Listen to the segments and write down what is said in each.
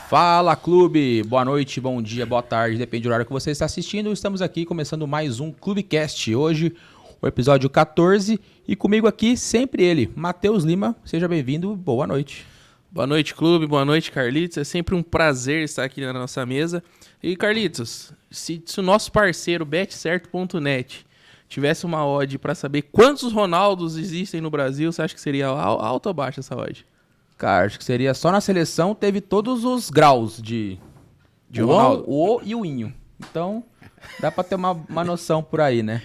Fala, clube! Boa noite, bom dia, boa tarde, depende do horário que você está assistindo. Estamos aqui começando mais um Clubecast. Hoje, o episódio 14 e comigo aqui sempre ele, Matheus Lima. Seja bem-vindo, boa noite. Boa noite, clube, boa noite, Carlitos. É sempre um prazer estar aqui na nossa mesa. E, Carlitos, se o nosso parceiro betcerto.net tivesse uma odd para saber quantos Ronaldos existem no Brasil, você acha que seria alta ou baixa essa odd? Cara, acho que seria só na seleção, teve todos os graus de Ronaldo, o e o inho. Então, dá pra ter uma noção por aí, né?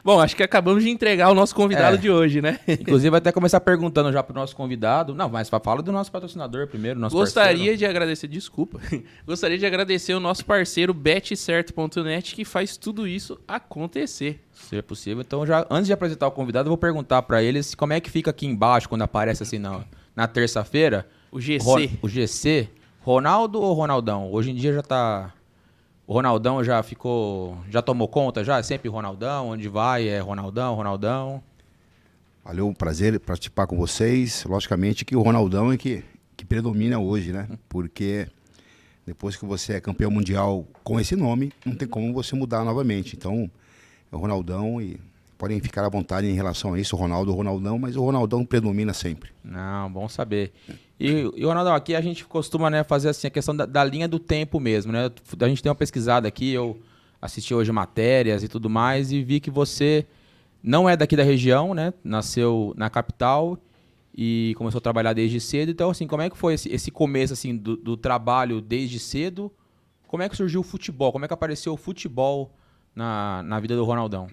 Bom, acho que acabamos de entregar o nosso convidado de hoje, né? Inclusive, vai até começar perguntando já pro nosso convidado. Não, mas fala do nosso patrocinador primeiro, nosso Gostaria de agradecer, desculpa. Gostaria de agradecer o nosso parceiro betcerto.net, que faz tudo isso acontecer. Se é possível. Então, já antes de apresentar o convidado, eu vou perguntar pra eles como é que fica aqui embaixo, quando aparece assim na terça-feira. O GC. O GC, Ronaldo ou Ronaldão? Hoje em dia já tá... O Ronaldão já tomou conta já? É sempre Ronaldão, onde vai é Ronaldão. Valeu, um prazer participar com vocês. Logicamente que o Ronaldão é que predomina hoje, né? Porque depois que você é campeão mundial com esse nome, não tem como você mudar novamente. Então, é o Ronaldão e podem ficar à vontade em relação a isso, o Ronaldão, mas o Ronaldão predomina sempre. Não, bom saber. E Ronaldão, aqui a gente costuma, né, fazer assim, a questão da linha do tempo mesmo, né? A gente tem uma pesquisada aqui, eu assisti hoje matérias e tudo mais e vi que você não é daqui da região, né? Nasceu na capital e começou a trabalhar desde cedo. Então, assim, como é que foi esse começo assim, do trabalho desde cedo? Como é que surgiu o futebol? Como é que apareceu o futebol na vida do Ronaldão?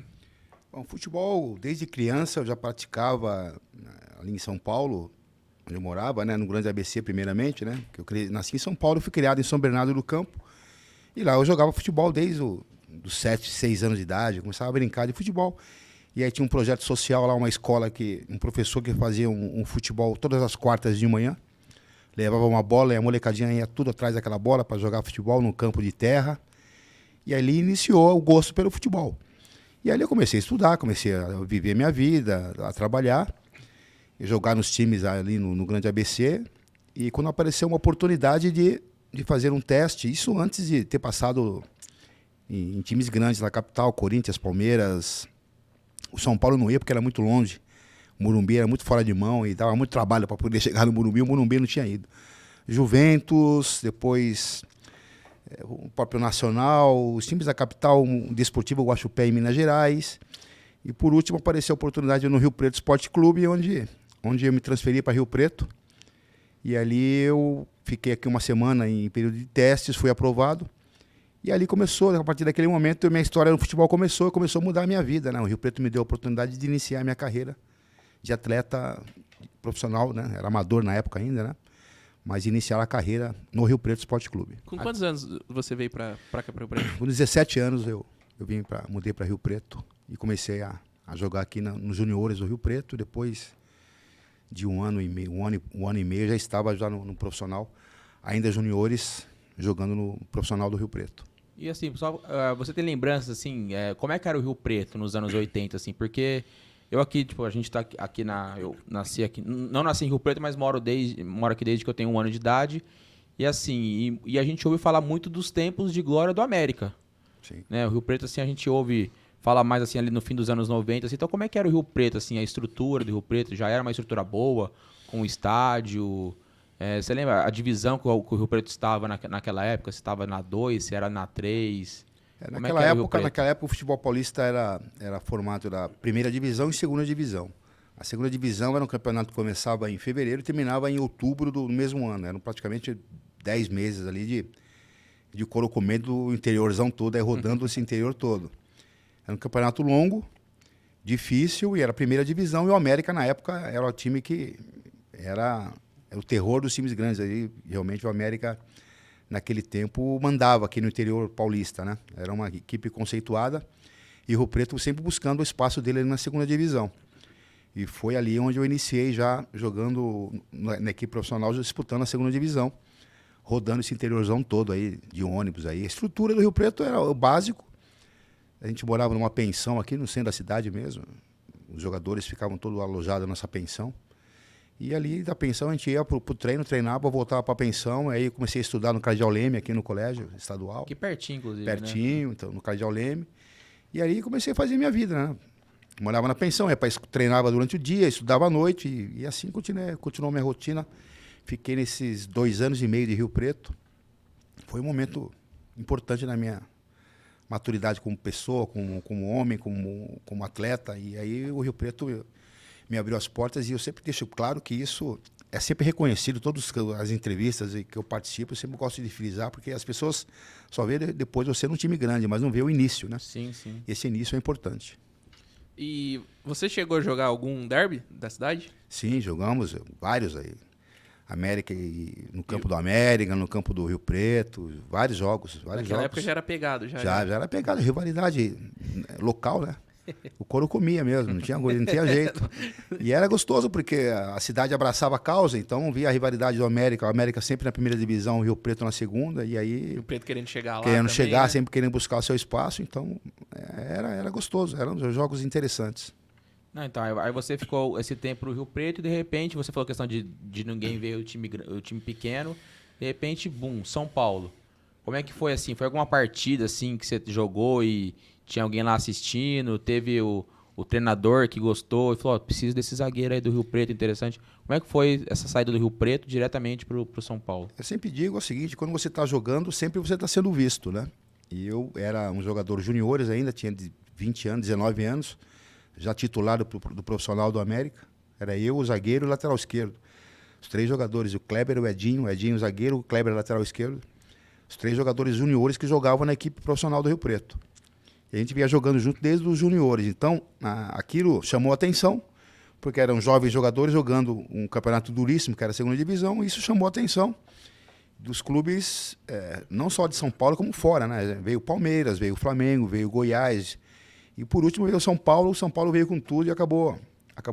Bom, futebol, desde criança eu já praticava ali em São Paulo, onde eu morava, né, no Grande ABC primeiramente, né, que eu nasci em São Paulo, fui criado em São Bernardo do Campo, e lá eu jogava futebol desde dos 7, 6 anos de idade, eu começava a brincar de futebol, e aí tinha um projeto social lá, uma escola, um professor que fazia um futebol todas as quartas de manhã, levava uma bola e a molecadinha ia tudo atrás daquela bola para jogar futebol no campo de terra, e ali iniciou o gosto pelo futebol. E ali eu comecei a estudar, comecei a viver minha vida, a trabalhar, jogar nos times ali no Grande ABC. E quando apareceu uma oportunidade de fazer um teste, isso antes de ter passado em times grandes na capital, Corinthians, Palmeiras, o São Paulo não ia porque era muito longe, o Morumbi era muito fora de mão e dava muito trabalho para poder chegar no Morumbi, o Morumbi não tinha ido. Juventus, depois... o próprio Nacional, os times da capital, o Desportivo Guaxupé em Minas Gerais. E por último apareceu a oportunidade no Rio Preto Esporte Clube, onde eu me transferi para Rio Preto. E ali eu fiquei aqui uma semana em período de testes, fui aprovado. E ali começou, a partir daquele momento, minha história no futebol começou a mudar a minha vida, né? O Rio Preto me deu a oportunidade de iniciar a minha carreira de atleta profissional, né? Era amador na época ainda, né? Mas iniciar a carreira no Rio Preto Esporte Clube. Com quantos anos você veio para cá, para Rio Preto? Com 17 anos eu mudei para Rio Preto e comecei a jogar aqui nos juniores do Rio Preto. Depois de um ano e meio, já estava já no profissional, ainda juniores, jogando no profissional do Rio Preto. E assim, pessoal, você tem lembranças assim, como é que era o Rio Preto nos anos 80, assim, porque... Eu aqui, tipo, a gente tá aqui eu nasci aqui, não nasci em Rio Preto, mas moro aqui desde que eu tenho 1 ano de idade. E assim, e a gente ouve falar muito dos tempos de glória do América. Sim. Né? O Rio Preto, assim, a gente ouve falar mais assim ali no fim dos anos 90. Assim, então, como é que era o Rio Preto, assim, a estrutura do Rio Preto? Já era uma estrutura boa, com o estádio? Você lembra a divisão que o Rio Preto estava naquela época? Se estava na 2, se era na 3... Naquela época o futebol paulista era formato da primeira divisão e segunda divisão. A segunda divisão era um campeonato que começava em fevereiro e terminava em outubro do mesmo ano. Eram praticamente 10 meses ali de couro comendo do interiorzão todo, aí rodando esse interior todo. Era um campeonato longo, difícil, e era a primeira divisão. E o América, na época, era o time que era o terror dos times grandes. Aí, realmente, o América... naquele tempo, mandava aqui no interior paulista, né? Era uma equipe conceituada e o Rio Preto sempre buscando o espaço dele ali na segunda divisão. E foi ali onde eu iniciei já jogando na equipe profissional, disputando a segunda divisão, rodando esse interiorzão todo aí, de ônibus aí. A estrutura do Rio Preto era o básico. A gente morava numa pensão aqui no centro da cidade mesmo. Os jogadores ficavam todos alojados nessa pensão. E ali da pensão a gente ia pro treino, treinava, voltava para a pensão. Aí comecei a estudar no Cardeal Leme, aqui no colégio estadual. Aqui pertinho, inclusive, Pertinho, né? então, no Cardeal Leme. E aí comecei a fazer minha vida, né? Morava na pensão, treinava durante o dia, estudava à noite. E assim continuou minha rotina. Fiquei nesses 2 anos e meio de Rio Preto. Foi um momento importante na minha maturidade como pessoa, como homem, como atleta. E aí o Rio Preto me abriu as portas e eu sempre deixo claro que isso é sempre reconhecido. Todas as entrevistas que eu participo, eu sempre gosto de frisar, porque as pessoas só vê depois você num time grande, mas não vê o início, né? Sim, sim. Esse início é importante. E você chegou a jogar algum derby da cidade? Sim, jogamos vários aí. América no campo do América, no campo do Rio Preto, vários jogos. Naquela época já era pegado. Já era pegado, rivalidade local, né? O couro comia mesmo, não tinha jeito. E era gostoso porque a cidade abraçava a causa, então via a rivalidade do América, o América sempre na primeira divisão, o Rio Preto na segunda, e aí... Rio Preto querendo chegar lá Querendo também, chegar, né? sempre querendo buscar o seu espaço, então era gostoso, eram jogos interessantes. Não, então, aí você ficou esse tempo no Rio Preto e de repente você falou a questão de ninguém ver o time pequeno, de repente, bum, São Paulo. Como é que foi assim? Foi alguma partida assim que você jogou e tinha alguém lá assistindo? Teve o treinador que gostou e falou, preciso desse zagueiro aí do Rio Preto, interessante. Como é que foi essa saída do Rio Preto diretamente pro São Paulo? Eu sempre digo o seguinte, quando você está jogando, sempre você está sendo visto, né? E eu era um jogador juniores ainda, tinha 20 anos, 19 anos, já titulado do profissional do América. Era eu, o zagueiro e o lateral esquerdo. Os 3 jogadores, o Kleber, o Edinho o zagueiro, o Kleber, lateral esquerdo. Os 3 jogadores juniores que jogavam na equipe profissional do Rio Preto. E a gente vinha jogando junto desde os juniores. Então, aquilo chamou a atenção, porque eram jovens jogadores jogando um campeonato duríssimo, que era a segunda divisão, e isso chamou a atenção dos clubes, não só de São Paulo, como fora, né? Veio o Palmeiras, veio o Flamengo, veio o Goiás, e por último veio o São Paulo veio com tudo e acabou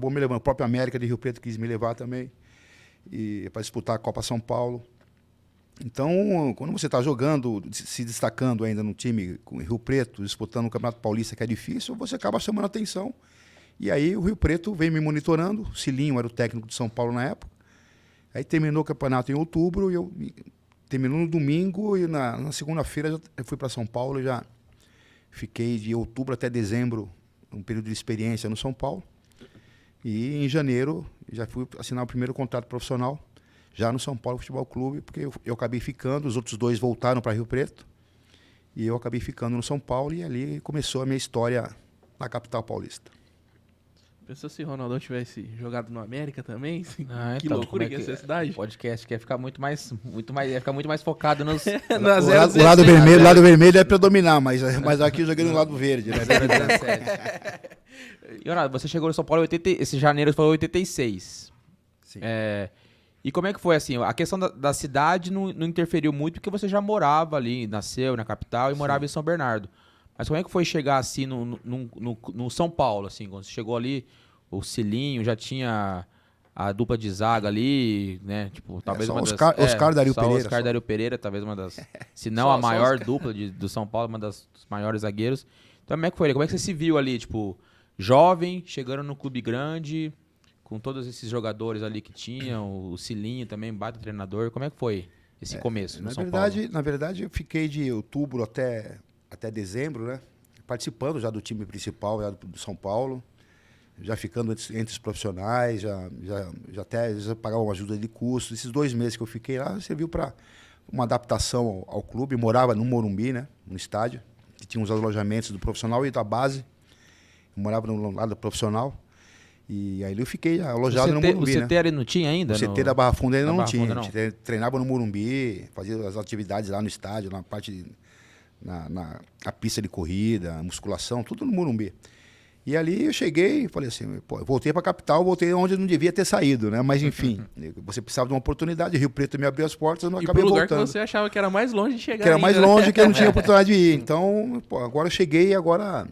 me levando. O próprio América de Rio Preto quis me levar também, para disputar a Copa São Paulo. Então, quando você está jogando, se destacando ainda no time com o Rio Preto, disputando o Campeonato Paulista, que é difícil, você acaba chamando a atenção. E aí o Rio Preto vem me monitorando, o Cilinho era o técnico de São Paulo na época. Aí terminou o campeonato em outubro, terminou no domingo e na segunda-feira eu fui para São Paulo e já fiquei de outubro até dezembro, um período de experiência no São Paulo. E em janeiro já fui assinar o primeiro contrato profissional, já no São Paulo Futebol Clube, porque eu acabei ficando, os outros 2 voltaram para Rio Preto, e eu acabei ficando no São Paulo, e ali começou a minha história na capital paulista. Pensou se o Ronaldão tivesse jogado no América também? Que Então, loucura que ia ser a cidade. O podcast quer ficar muito mais, ia ficar muito mais focado nos... O lado vermelho é predominar, mas aqui eu joguei no lado verde, né? 17. E, Ronaldo, você chegou no São Paulo esse janeiro, foi 86. Sim. E como é que foi assim? A questão da cidade não interferiu muito, porque você já morava ali, nasceu na capital e morava em São Bernardo. Mas como é que foi chegar assim no São Paulo, assim, quando você chegou ali, o Cilinho já tinha a dupla de zaga ali, né? Tipo, talvez uma das... Oscar Dario Pereira. Oscar Dario Pereira, talvez uma das... Se não a maior dupla do São Paulo, uma dos maiores zagueiros. Então como é que foi? Como é que você se viu ali, tipo, jovem, chegando no clube grande, com todos esses jogadores ali que tinham, o Cilinho também, baita treinador. Como é que foi esse começo no São Paulo? Na verdade, eu fiquei de outubro até dezembro, né? Participando já do time principal já do São Paulo, já ficando entre os profissionais, já até às vezes eu pagava uma ajuda de custo. Esses 2 meses que eu fiquei lá serviu para uma adaptação ao clube. Eu morava no Morumbi, né? No estádio, que tinha uns alojamentos do profissional e da base. Eu morava no lado profissional. E aí eu fiquei alojado no Morumbi, o CT ali não tinha ainda? O CT da Barra Funda ainda não tinha. Não. A gente treinava no Morumbi, fazia as atividades lá no estádio, na parte na pista de corrida, musculação, tudo no Morumbi. E ali eu cheguei e falei assim, pô, eu voltei para a capital, voltei onde eu não devia ter saído, né? Mas enfim, você precisava de uma oportunidade, Rio Preto me abriu as portas, eu não acabei voltando. E pro lugar que você achava que era mais longe de chegar. Que era ainda, mais né? longe, que eu não tinha oportunidade de ir. Então, pô, agora eu cheguei e agora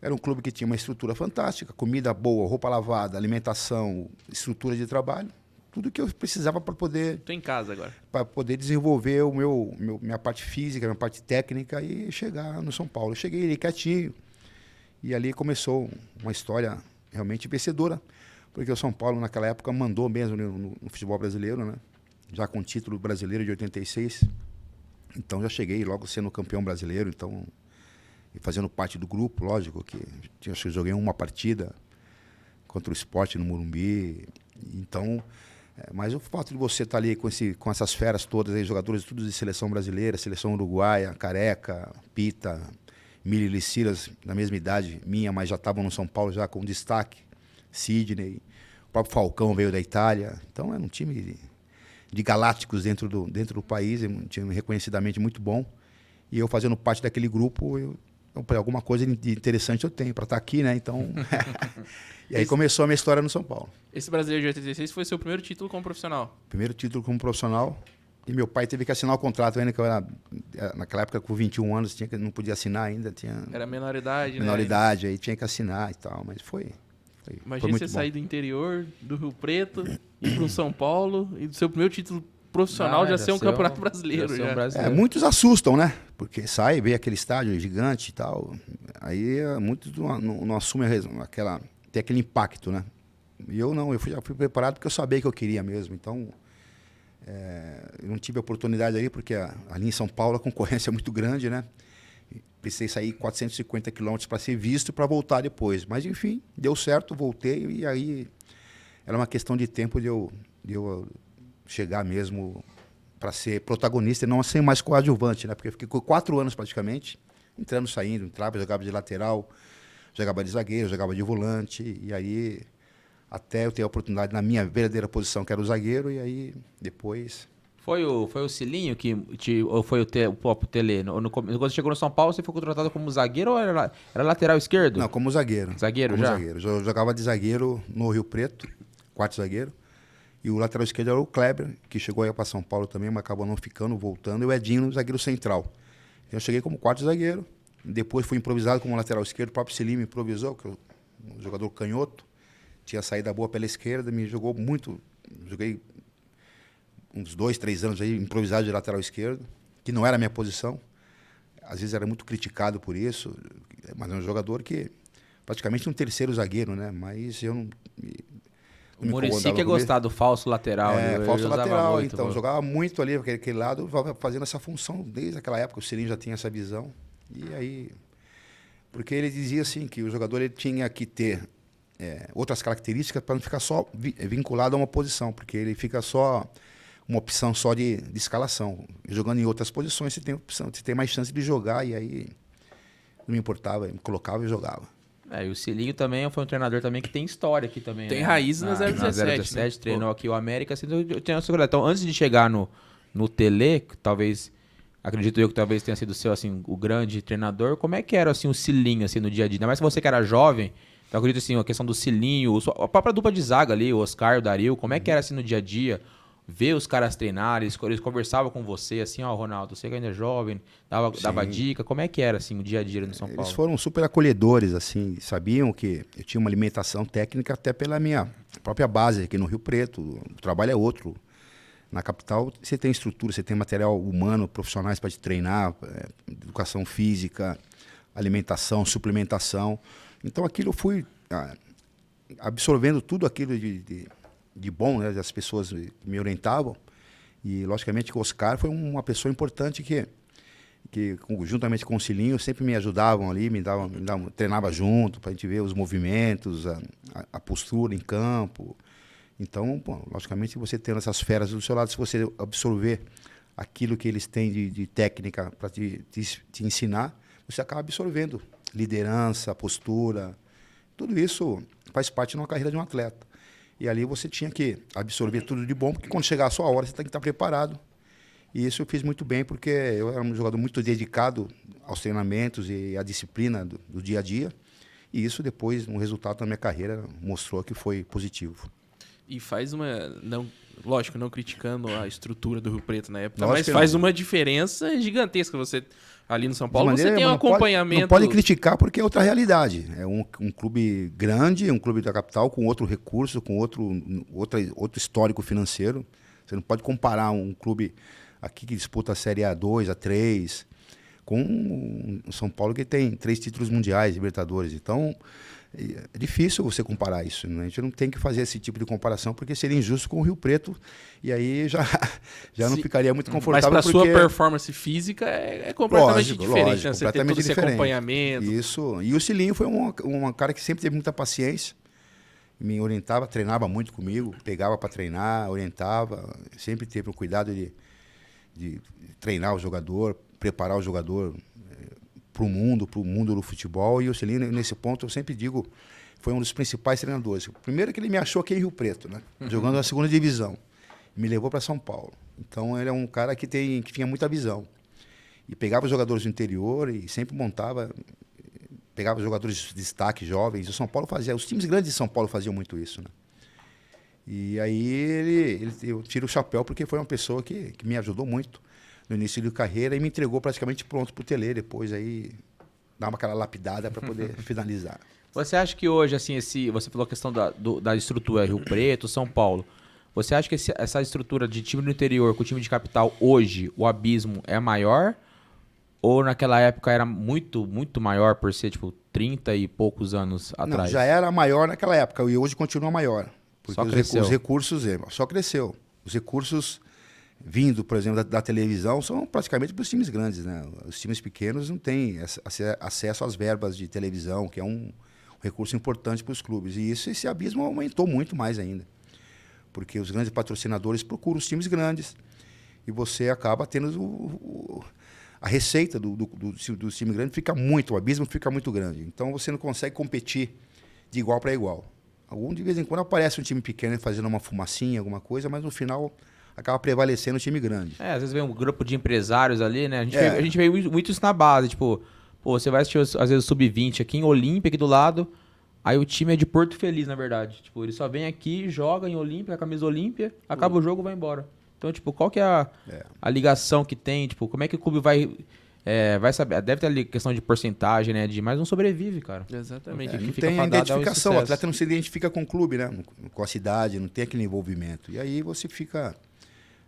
era um clube que tinha uma estrutura fantástica, comida boa, roupa lavada, alimentação, estrutura de trabalho. Tudo que eu precisava para poder... Tô em casa agora. Para poder desenvolver minha parte física, minha parte técnica e chegar no São Paulo. Eu cheguei ali quietinho e ali começou uma história realmente vencedora. porque o São Paulo, naquela época, mandou mesmo no futebol brasileiro, né? Já com o título brasileiro de 86. Então, já cheguei logo sendo campeão brasileiro, então, e fazendo parte do grupo, lógico, que acho que joguei uma partida contra o Sport no Morumbi. Então, mas o fato de você estar ali com essas feras todas, aí, jogadores todos de seleção brasileira, seleção uruguaia, Careca, Pita, Mili Liciras, na mesma idade minha, mas já estavam no São Paulo já com destaque, Sidney, o próprio Falcão veio da Itália. Então, era um time de galácticos dentro do país, um time reconhecidamente muito bom. E eu fazendo parte daquele grupo, alguma coisa de interessante eu tenho para estar aqui, né? Então, e aí começou a minha história no São Paulo. Esse Brasileiro de 86 foi seu primeiro título como profissional? Primeiro título como profissional. E meu pai teve que assinar o contrato ainda, que eu era, naquela época, com 21 anos, não podia assinar ainda. Era menor idade, menor idade, aí tinha que assinar e tal, mas foi Imagina muito você bom. sair do interior, do Rio Preto, ir para o São Paulo, e do seu primeiro título profissional já ser um campeonato brasileiro. Muitos assustam, né? Porque sai, vê aquele estádio gigante e tal. Aí muitos não assumem tem aquele impacto, né? E eu não, já fui preparado porque eu sabia que eu queria mesmo. Então, eu não tive a oportunidade ali, porque ali em São Paulo a concorrência é muito grande, né? Precisei sair 450 quilômetros para ser visto e para voltar depois. Mas, enfim, deu certo, voltei. E aí era uma questão de tempo de eu chegar mesmo para ser protagonista e não ser mais coadjuvante, né? Porque eu fiquei 4 anos praticamente, entrando, saindo, entrava, jogava de lateral, jogava de zagueiro, jogava de volante. E aí, até eu ter a oportunidade na minha verdadeira posição, que era o zagueiro, e aí depois... Foi o Cilinho ou foi o próprio Tele? Quando você chegou no São Paulo, você foi contratado como zagueiro ou era lateral esquerdo? Não, como zagueiro. Zagueiro como já? Zagueiro. Eu jogava de zagueiro no Rio Preto, quarto zagueiro. E o lateral esquerdo era o Kleber, que chegou aí para São Paulo também, mas acabou não ficando, voltando. E o Edinho, zagueiro central. Então eu cheguei como quarto zagueiro. Depois fui improvisado como lateral esquerdo. O próprio Cilinho me improvisou, que eu, um jogador canhoto. Tinha saída boa pela esquerda, me jogou muito. Joguei uns 2, 3 anos aí improvisado de lateral esquerdo, que não era a minha posição. Às vezes era muito criticado por isso, mas é um jogador que praticamente um terceiro zagueiro, né? Mas eu não... O Muricy que gostar do falso lateral. Falso lateral, muito, então. Jogava muito ali, aquele lado, fazendo essa função desde aquela época. O Cilinho já tinha essa visão. E aí... Porque ele dizia assim, que o jogador ele tinha que ter outras características para não ficar só vinculado a uma posição, porque ele fica só... uma opção só de escalação. Jogando em outras posições, você tem opção, você tem mais chance de jogar, e aí não me importava, me colocava e jogava. E o Cilinho também foi um treinador também que tem história aqui também. Tem raiz na 017. Na 017, né? Treinou aqui o América, assim, eu tenho essa curiosidade. Então, antes de chegar no Tele, que talvez, acredito eu que talvez tenha sido seu, assim, o grande treinador, como é que era, assim, o Cilinho, assim, no dia a dia? Ainda mais se você que era jovem, então acredito, assim, a questão do Cilinho, a própria dupla de zaga ali, o Oscar, o Dario, como é que era, assim, no dia a dia? Ver os caras treinarem, eles conversavam com você, assim, Ronaldo, você que ainda é jovem, dava dica, como é que era, assim, o dia a dia no São Paulo? Eles foram super acolhedores, assim, sabiam que eu tinha uma alimentação técnica até pela minha própria base aqui no Rio Preto, o trabalho é outro. Na capital você tem estrutura, você tem material humano, profissionais para te treinar, educação física, alimentação, suplementação. Então aquilo eu fui absorvendo tudo aquilo de bom, né, as pessoas me orientavam, e logicamente que o Oscar foi uma pessoa importante que juntamente com o Cilinho sempre me ajudavam ali, treinava junto para a gente ver os movimentos, a postura em campo. Então, logicamente, você tendo essas feras do seu lado, se você absorver aquilo que eles têm de técnica para te ensinar, você acaba absorvendo liderança, postura, tudo isso faz parte de uma carreira de um atleta. E ali você tinha que absorver tudo de bom, porque quando chegar a sua hora, você tem que estar preparado. E isso eu fiz muito bem, porque eu era um jogador muito dedicado aos treinamentos e à disciplina do dia a dia. E isso depois, no resultado da minha carreira, mostrou que foi positivo. E faz lógico, não criticando a estrutura do Rio Preto na época, Lógico mas faz uma diferença gigantesca. Você, ali no São Paulo, você tem um acompanhamento... Não pode criticar porque é outra realidade. É um clube grande, um clube da capital com outro recurso, com outro histórico financeiro. Você não pode comparar um clube aqui que disputa a Série A2, A3, com o São Paulo que tem 3 títulos mundiais, Libertadores. Então, É difícil você comparar isso, né? A gente não tem que fazer esse tipo de comparação porque seria injusto com o Rio Preto e aí já não ficaria muito confortável. Mas para porque... sua performance física é completamente diferente, lógico, né? Você tem todo esse acompanhamento. Isso. E o Cilinho foi um cara que sempre teve muita paciência, me orientava, treinava muito comigo, pegava para treinar, orientava, sempre teve o cuidado de treinar o jogador, preparar o jogador para o mundo do futebol. E o Cilinho, nesse ponto, eu sempre digo, foi um dos principais treinadores. Primeiro que ele me achou aqui em Rio Preto, né? Jogando na segunda divisão. Me levou para São Paulo. Então, ele é um cara que tinha muita visão. E pegava os jogadores do interior e sempre pegava jogadores de destaque, jovens. O São Paulo fazia, os times grandes de São Paulo faziam muito isso, né? E aí eu tiro o chapéu porque foi uma pessoa que me ajudou muito no início de carreira e me entregou praticamente pronto para o Tele. Depois aí dar aquela lapidada para poder finalizar. Você acha que hoje, assim, você falou a questão da estrutura Rio Preto, São Paulo. Você acha que essa estrutura de time do interior com o time de capital hoje, o abismo é maior? Ou naquela época era muito, muito maior por ser, tipo, 30 e poucos anos atrás? Não, já era maior naquela época e hoje continua maior. Porque os recursos só cresceu. Os recursos vindo, por exemplo, da televisão são praticamente para os times grandes, né? Os times pequenos não têm acesso às verbas de televisão, que é um recurso importante para os clubes. E esse abismo aumentou muito mais ainda. Porque os grandes patrocinadores procuram os times grandes e você acaba tendo a receita do time grande o abismo fica muito grande. Então você não consegue competir de igual para igual. De vez em quando aparece um time pequeno fazendo uma fumacinha, alguma coisa, mas no final acaba prevalecendo o time grande. Às vezes vem um grupo de empresários ali, né? A gente vê muito isso na base, tipo, você vai assistir às vezes o Sub-20 aqui em Olímpia, aqui do lado, aí o time é de Porto Feliz, na verdade. Tipo, ele só vem aqui, joga em Olímpia, a camisa Olímpia, acaba o jogo e vai embora. Então, tipo, qual que é a ligação que tem? Tipo, como é que o clube vai saber? Deve ter ali questão de porcentagem, né? Mas não sobrevive, cara. Exatamente. Não tem identificação. O atleta não se identifica com o clube, né? Com a cidade, não tem aquele envolvimento. E aí você fica...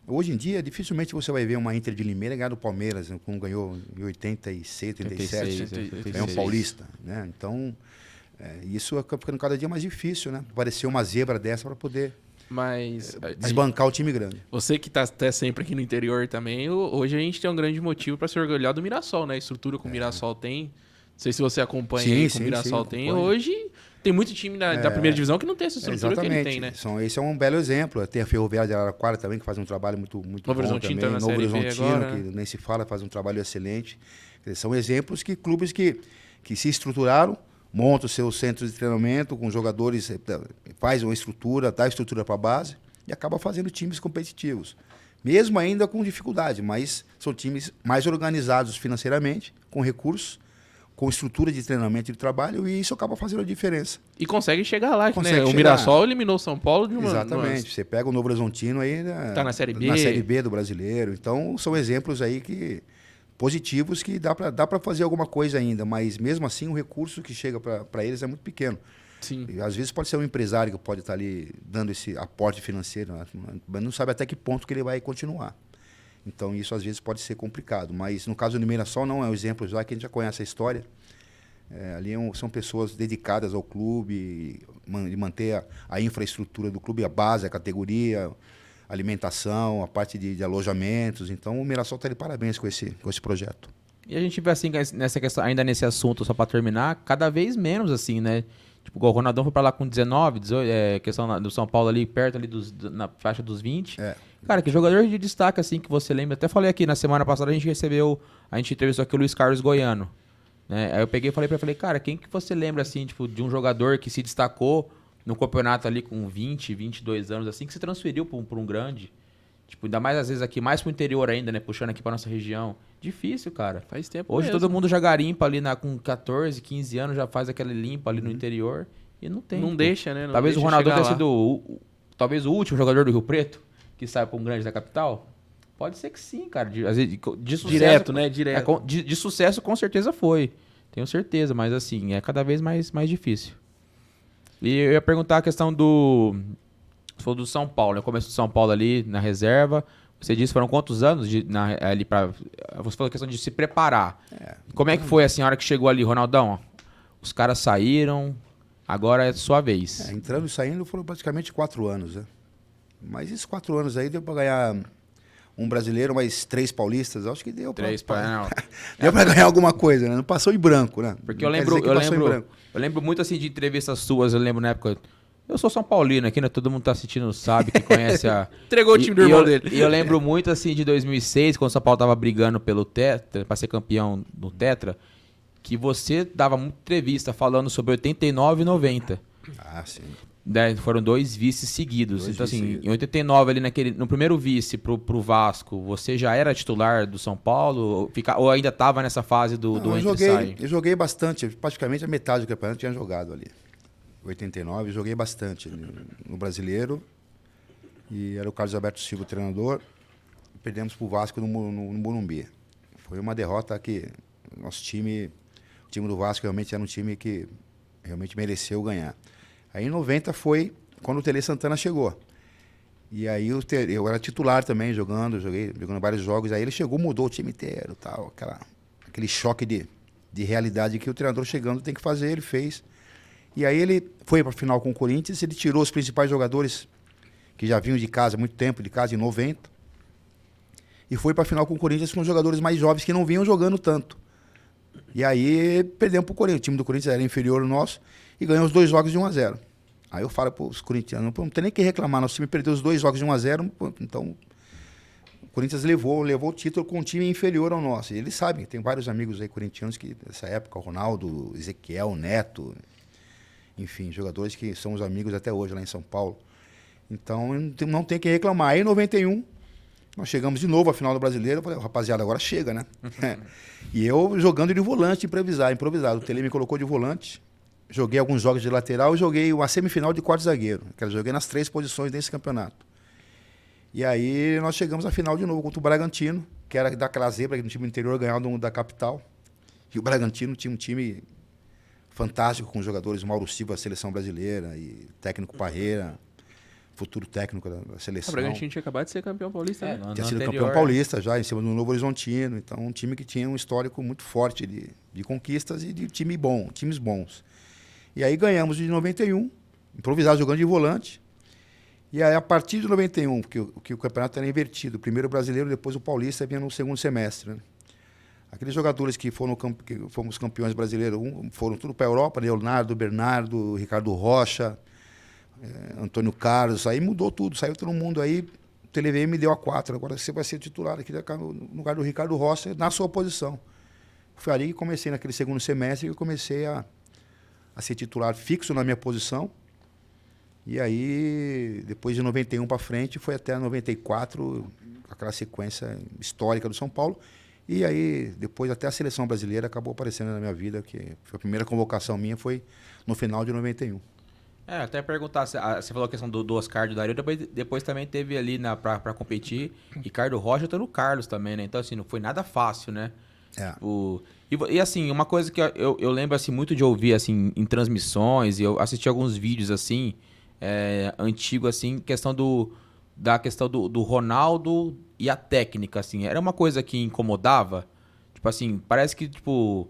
Hoje em dia, dificilmente você vai ver uma Inter de Limeira ganhar do Palmeiras, né? Como ganhou em 86, 87. É um paulista, né? Então, isso acaba ficando cada dia mais difícil, né? Aparecer uma zebra dessa para poder... desbancar o time grande. Você que está até sempre aqui no interior também, hoje a gente tem um grande motivo para se orgulhar do Mirassol, né? A estrutura que o Mirassol tem. Não sei se você acompanha o Mirassol tem. Hoje tem muito time da primeira divisão que não tem essa estrutura que ele tem, né? Esse é um belo exemplo. Tem a Ferroviária de Araraquara também, que faz um trabalho muito bom Horizontino também. Novo Horizontino, agora, que nem se fala, faz um trabalho excelente. São exemplos que clubes que se estruturaram, monta os seus centros de treinamento com jogadores, faz uma estrutura, dá estrutura para a base e acaba fazendo times competitivos. Mesmo ainda com dificuldade, mas são times mais organizados financeiramente, com recursos, com estrutura de treinamento e de trabalho, e isso acaba fazendo a diferença. E consegue chegar lá, né? O Mirassol eliminou o São Paulo de uma... Exatamente. Você pega o Novo Horizontino aí... Tá na Série B. Na Série B do Brasileiro. Então, são exemplos aí positivos que dá para fazer alguma coisa ainda, mas mesmo assim o recurso que chega para eles é muito pequeno. Sim. E, às vezes pode ser um empresário que pode estar ali dando esse aporte financeiro, mas não sabe até que ponto que ele vai continuar. Então isso às vezes pode ser complicado, mas no caso do Mirassol não é um exemplo já que a gente já conhece a história. Ali são pessoas dedicadas ao clube, de manter a infraestrutura do clube, a base, a categoria, alimentação, a parte de alojamentos. Então o Mirassol está de parabéns com esse projeto. E a gente vê assim, nessa questão, ainda nesse assunto, só para terminar, cada vez menos assim, né? Tipo, o Ronaldão foi para lá com 19, 18, questão do São Paulo ali, perto ali na faixa dos 20. Cara, que jogador de destaque assim que você lembra? Até falei aqui, na semana passada a gente entrevistou aqui o Luiz Carlos Goiano. Né? Aí eu peguei e falei, cara, quem que você lembra assim, tipo, de um jogador que se destacou no campeonato ali com 20, 22 anos, assim, que se transferiu para um grande? Tipo, ainda mais às vezes aqui, mais pro interior ainda, né? Puxando aqui pra nossa região. Difícil, cara. Faz tempo Hoje mesmo. todo mundo já garimpa ali com 14, 15 anos, já faz aquela limpa ali no interior. E não tem. Não deixa, né? Não talvez deixa o Ronaldão tenha chegar sido talvez o último jogador do Rio Preto que sai pra um grande da capital. Pode ser que sim, cara. Às vezes, de sucesso, direto, né? Direto. De sucesso com certeza foi. Tenho certeza, mas assim, é cada vez mais difícil. E eu ia perguntar a questão do... Você falou do São Paulo, né? O começo do São Paulo ali na reserva. Você disse foram quantos anos ali para... Você falou a questão de se preparar. Como é que foi assim, a hora que chegou ali, Ronaldão? Os caras saíram, Agora é sua vez. Entrando e saindo foram praticamente 4 anos, né? Mas esses 4 anos aí deu para ganhar um brasileiro, mais 3 paulistas. Acho que deu para deu para ganhar alguma coisa, né? Não passou em branco, né? Porque eu lembro muito assim de entrevistas suas, eu lembro na época. Eu sou São Paulino aqui, né? Todo mundo tá assistindo, sabe, que conhece a... Entregou o time do irmão dele. E eu lembro muito, assim, de 2006, quando o São Paulo tava brigando pelo Tetra, pra ser campeão do Tetra, que você dava muita entrevista falando sobre 89 e 90. Ah, sim. Foram 2 vices seguidos. Então, assim, em 89, ali no primeiro vice pro Vasco, você já era titular do São Paulo? Ou ainda tava nessa fase do entra e sai? Eu joguei bastante, praticamente a metade do campeonato eu tinha jogado ali. 89, joguei bastante no Brasileiro. E era o Carlos Alberto Silva o treinador. Perdemos pro Vasco no Morumbi. Foi uma derrota que nosso time, o time do Vasco realmente era um time que realmente mereceu ganhar. Aí em 90 foi quando o Tele Santana chegou. E aí eu era titular também, jogando vários jogos. Aí ele chegou, mudou o time inteiro, tal, aquele choque de realidade que o treinador chegando tem que fazer, ele fez. E aí ele foi para a final com o Corinthians, ele tirou os principais jogadores que já vinham de casa há muito tempo, de casa em 90, e foi para a final com o Corinthians com os jogadores mais jovens que não vinham jogando tanto. E aí perdemos para o Corinthians, o time do Corinthians era inferior ao nosso, e ganhou os 2 jogos de 1-0. Aí eu falo para os corintianos, não tem nem que reclamar, nosso time perdeu os 2 jogos de 1-0, então o Corinthians levou o título com um time inferior ao nosso. E eles sabem, tem vários amigos aí corintianos que nessa época, Ronaldo, Ezequiel, Neto... Enfim, jogadores que são os amigos até hoje lá em São Paulo. Então, não tem que reclamar. Aí, em 91, nós chegamos de novo à final do Brasileiro. Eu falei, rapaziada, agora chega, né? E eu jogando de volante, improvisado. O Tele me colocou de volante. Joguei alguns jogos de lateral e joguei uma semifinal de quarto zagueiro. Joguei nas 3 posições desse campeonato. E aí, nós chegamos à final de novo contra o Bragantino, que era daquela zebra, que no time interior ganhava da capital. E o Bragantino tinha um time... fantástico com os jogadores, Mauro Silva, seleção brasileira, e técnico Parreira, futuro técnico da seleção. O Bragantino tinha acabado de ser campeão paulista, né? Tinha sido campeão paulista já, em cima do Novo Horizontino. Então, um time que tinha um histórico muito forte de conquistas e de times bons. E aí ganhamos de 91, improvisado jogando de volante. E aí, a partir de 91, que o campeonato era invertido, o primeiro brasileiro, depois o paulista, vinha no segundo semestre, né? Aqueles jogadores que fomos campeões brasileiros, foram tudo para a Europa, Leonardo, Bernardo, Ricardo Rocha, Antônio Carlos, aí mudou tudo, saiu todo mundo aí, o Tele me deu a 4, agora você vai ser titular aqui no lugar do Ricardo Rocha, na sua posição. Foi ali que comecei, naquele segundo semestre, que eu comecei a ser titular fixo na minha posição, e aí, depois de 91 para frente, foi até 94, aquela sequência histórica do São Paulo. E aí, depois até a seleção brasileira acabou aparecendo na minha vida, que foi a primeira convocação minha foi no final de 91. Até perguntar, você falou a questão do Oscar do Dario, depois também teve ali pra competir Ricardo Rocha e o Carlos também, né? Então, assim, não foi nada fácil, né? E assim, uma coisa que eu lembro assim, muito de ouvir assim, em transmissões, e eu assisti alguns vídeos assim, antigos, assim, da questão do Ronaldo e a técnica, assim. Era uma coisa que incomodava? Tipo assim, parece que, tipo...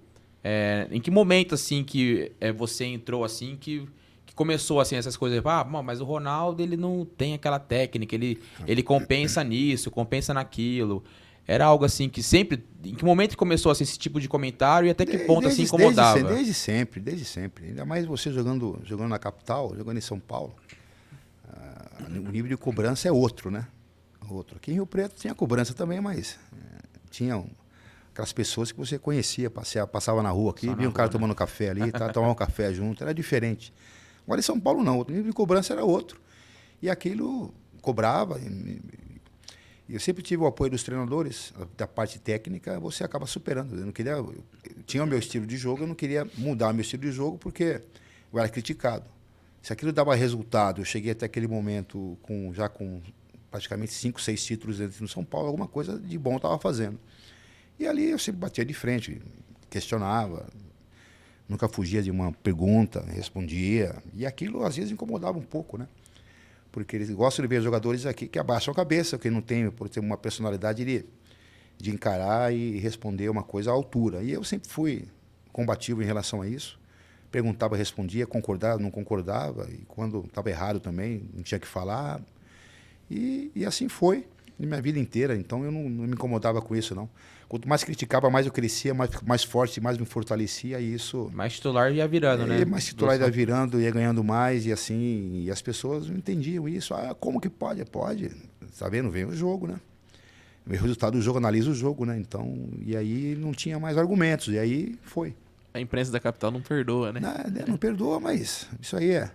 em que momento, assim, que você entrou, assim, que começou, assim, essas coisas? Mas o Ronaldo, ele não tem aquela técnica, ele compensa nisso, compensa naquilo. Era algo, assim, que sempre... Em que momento começou, assim, esse tipo de comentário e até que ponto, assim, incomodava? Desde sempre. Ainda mais você jogando na capital, jogando em São Paulo. O nível de cobrança é outro, né? Aqui em Rio Preto tinha cobrança também, mas tinha aquelas pessoas que você conhecia, passava na rua aqui, via um cara tomando café ali, tomava um café junto, era diferente. Agora em São Paulo não, o nível de cobrança era outro. E aquilo cobrava. E eu sempre tive o apoio dos treinadores, da parte técnica, você acaba superando. Eu tinha o meu estilo de jogo, eu não queria mudar o meu estilo de jogo porque eu era criticado. Se aquilo dava resultado, eu cheguei até aquele momento já com praticamente 5, 6 títulos dentro do São Paulo, alguma coisa de bom eu estava fazendo. E ali eu sempre batia de frente, questionava, nunca fugia de uma pergunta, respondia. E aquilo às vezes incomodava um pouco, né? Porque eles gostam de ver jogadores aqui que abaixam a cabeça, que não tem, por ter uma personalidade de encarar e responder uma coisa à altura. E eu sempre fui combativo em relação a isso. perguntava, respondia, concordava, não concordava, e quando estava errado também, não tinha que falar. E assim foi na minha vida inteira, então eu não me incomodava com isso, não. Quanto mais criticava, mais eu crescia, mais forte, mais me fortalecia, e isso... Mais titular ia virando, né? Mais titular ia virando, ia ganhando mais, e assim, e as pessoas não entendiam isso. Como que pode? Pode. Tá vendo? Vem o jogo, né? O resultado do jogo, analisa o jogo, né? Então, e aí não tinha mais argumentos, e aí foi. A imprensa da capital não perdoa, né? Não perdoa, mas isso aí é...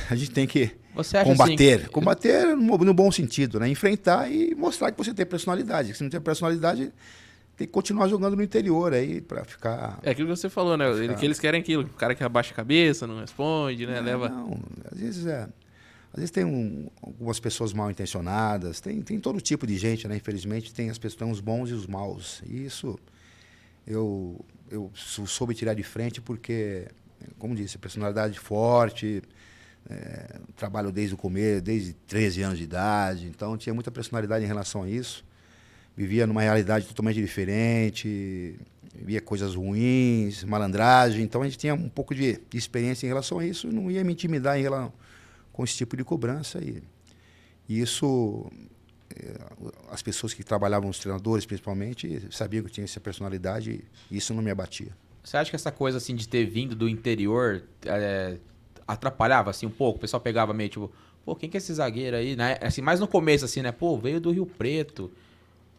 A gente tem que Você acha combater. assim, Combater no bom sentido, né? Enfrentar e mostrar que você tem personalidade. Se não tem personalidade, tem que continuar jogando no interior aí pra ficar... É aquilo que você falou, né? Que eles querem aquilo. O cara que abaixa a cabeça, não responde, né? Não, às vezes tem algumas pessoas mal intencionadas, tem todo tipo de gente, né? Infelizmente tem os bons e os maus. E isso eu soube tirar de frente porque, como disse, personalidade forte, trabalho desde o começo, desde 13 anos de idade, então tinha muita personalidade em relação a isso. Vivia numa realidade totalmente diferente, via coisas ruins, malandragem, então a gente tinha um pouco de experiência em relação a isso e não ia me intimidar em relação com esse tipo de cobrança. E isso, as pessoas que trabalhavam, os treinadores principalmente, sabiam que eu tinha essa personalidade e isso não me abatia. Você acha que essa coisa assim de ter vindo do interior atrapalhava assim um pouco? O pessoal pegava meio tipo, pô, quem que é esse zagueiro aí? Né? Assim, mais no começo assim, né? Pô, veio do Rio Preto,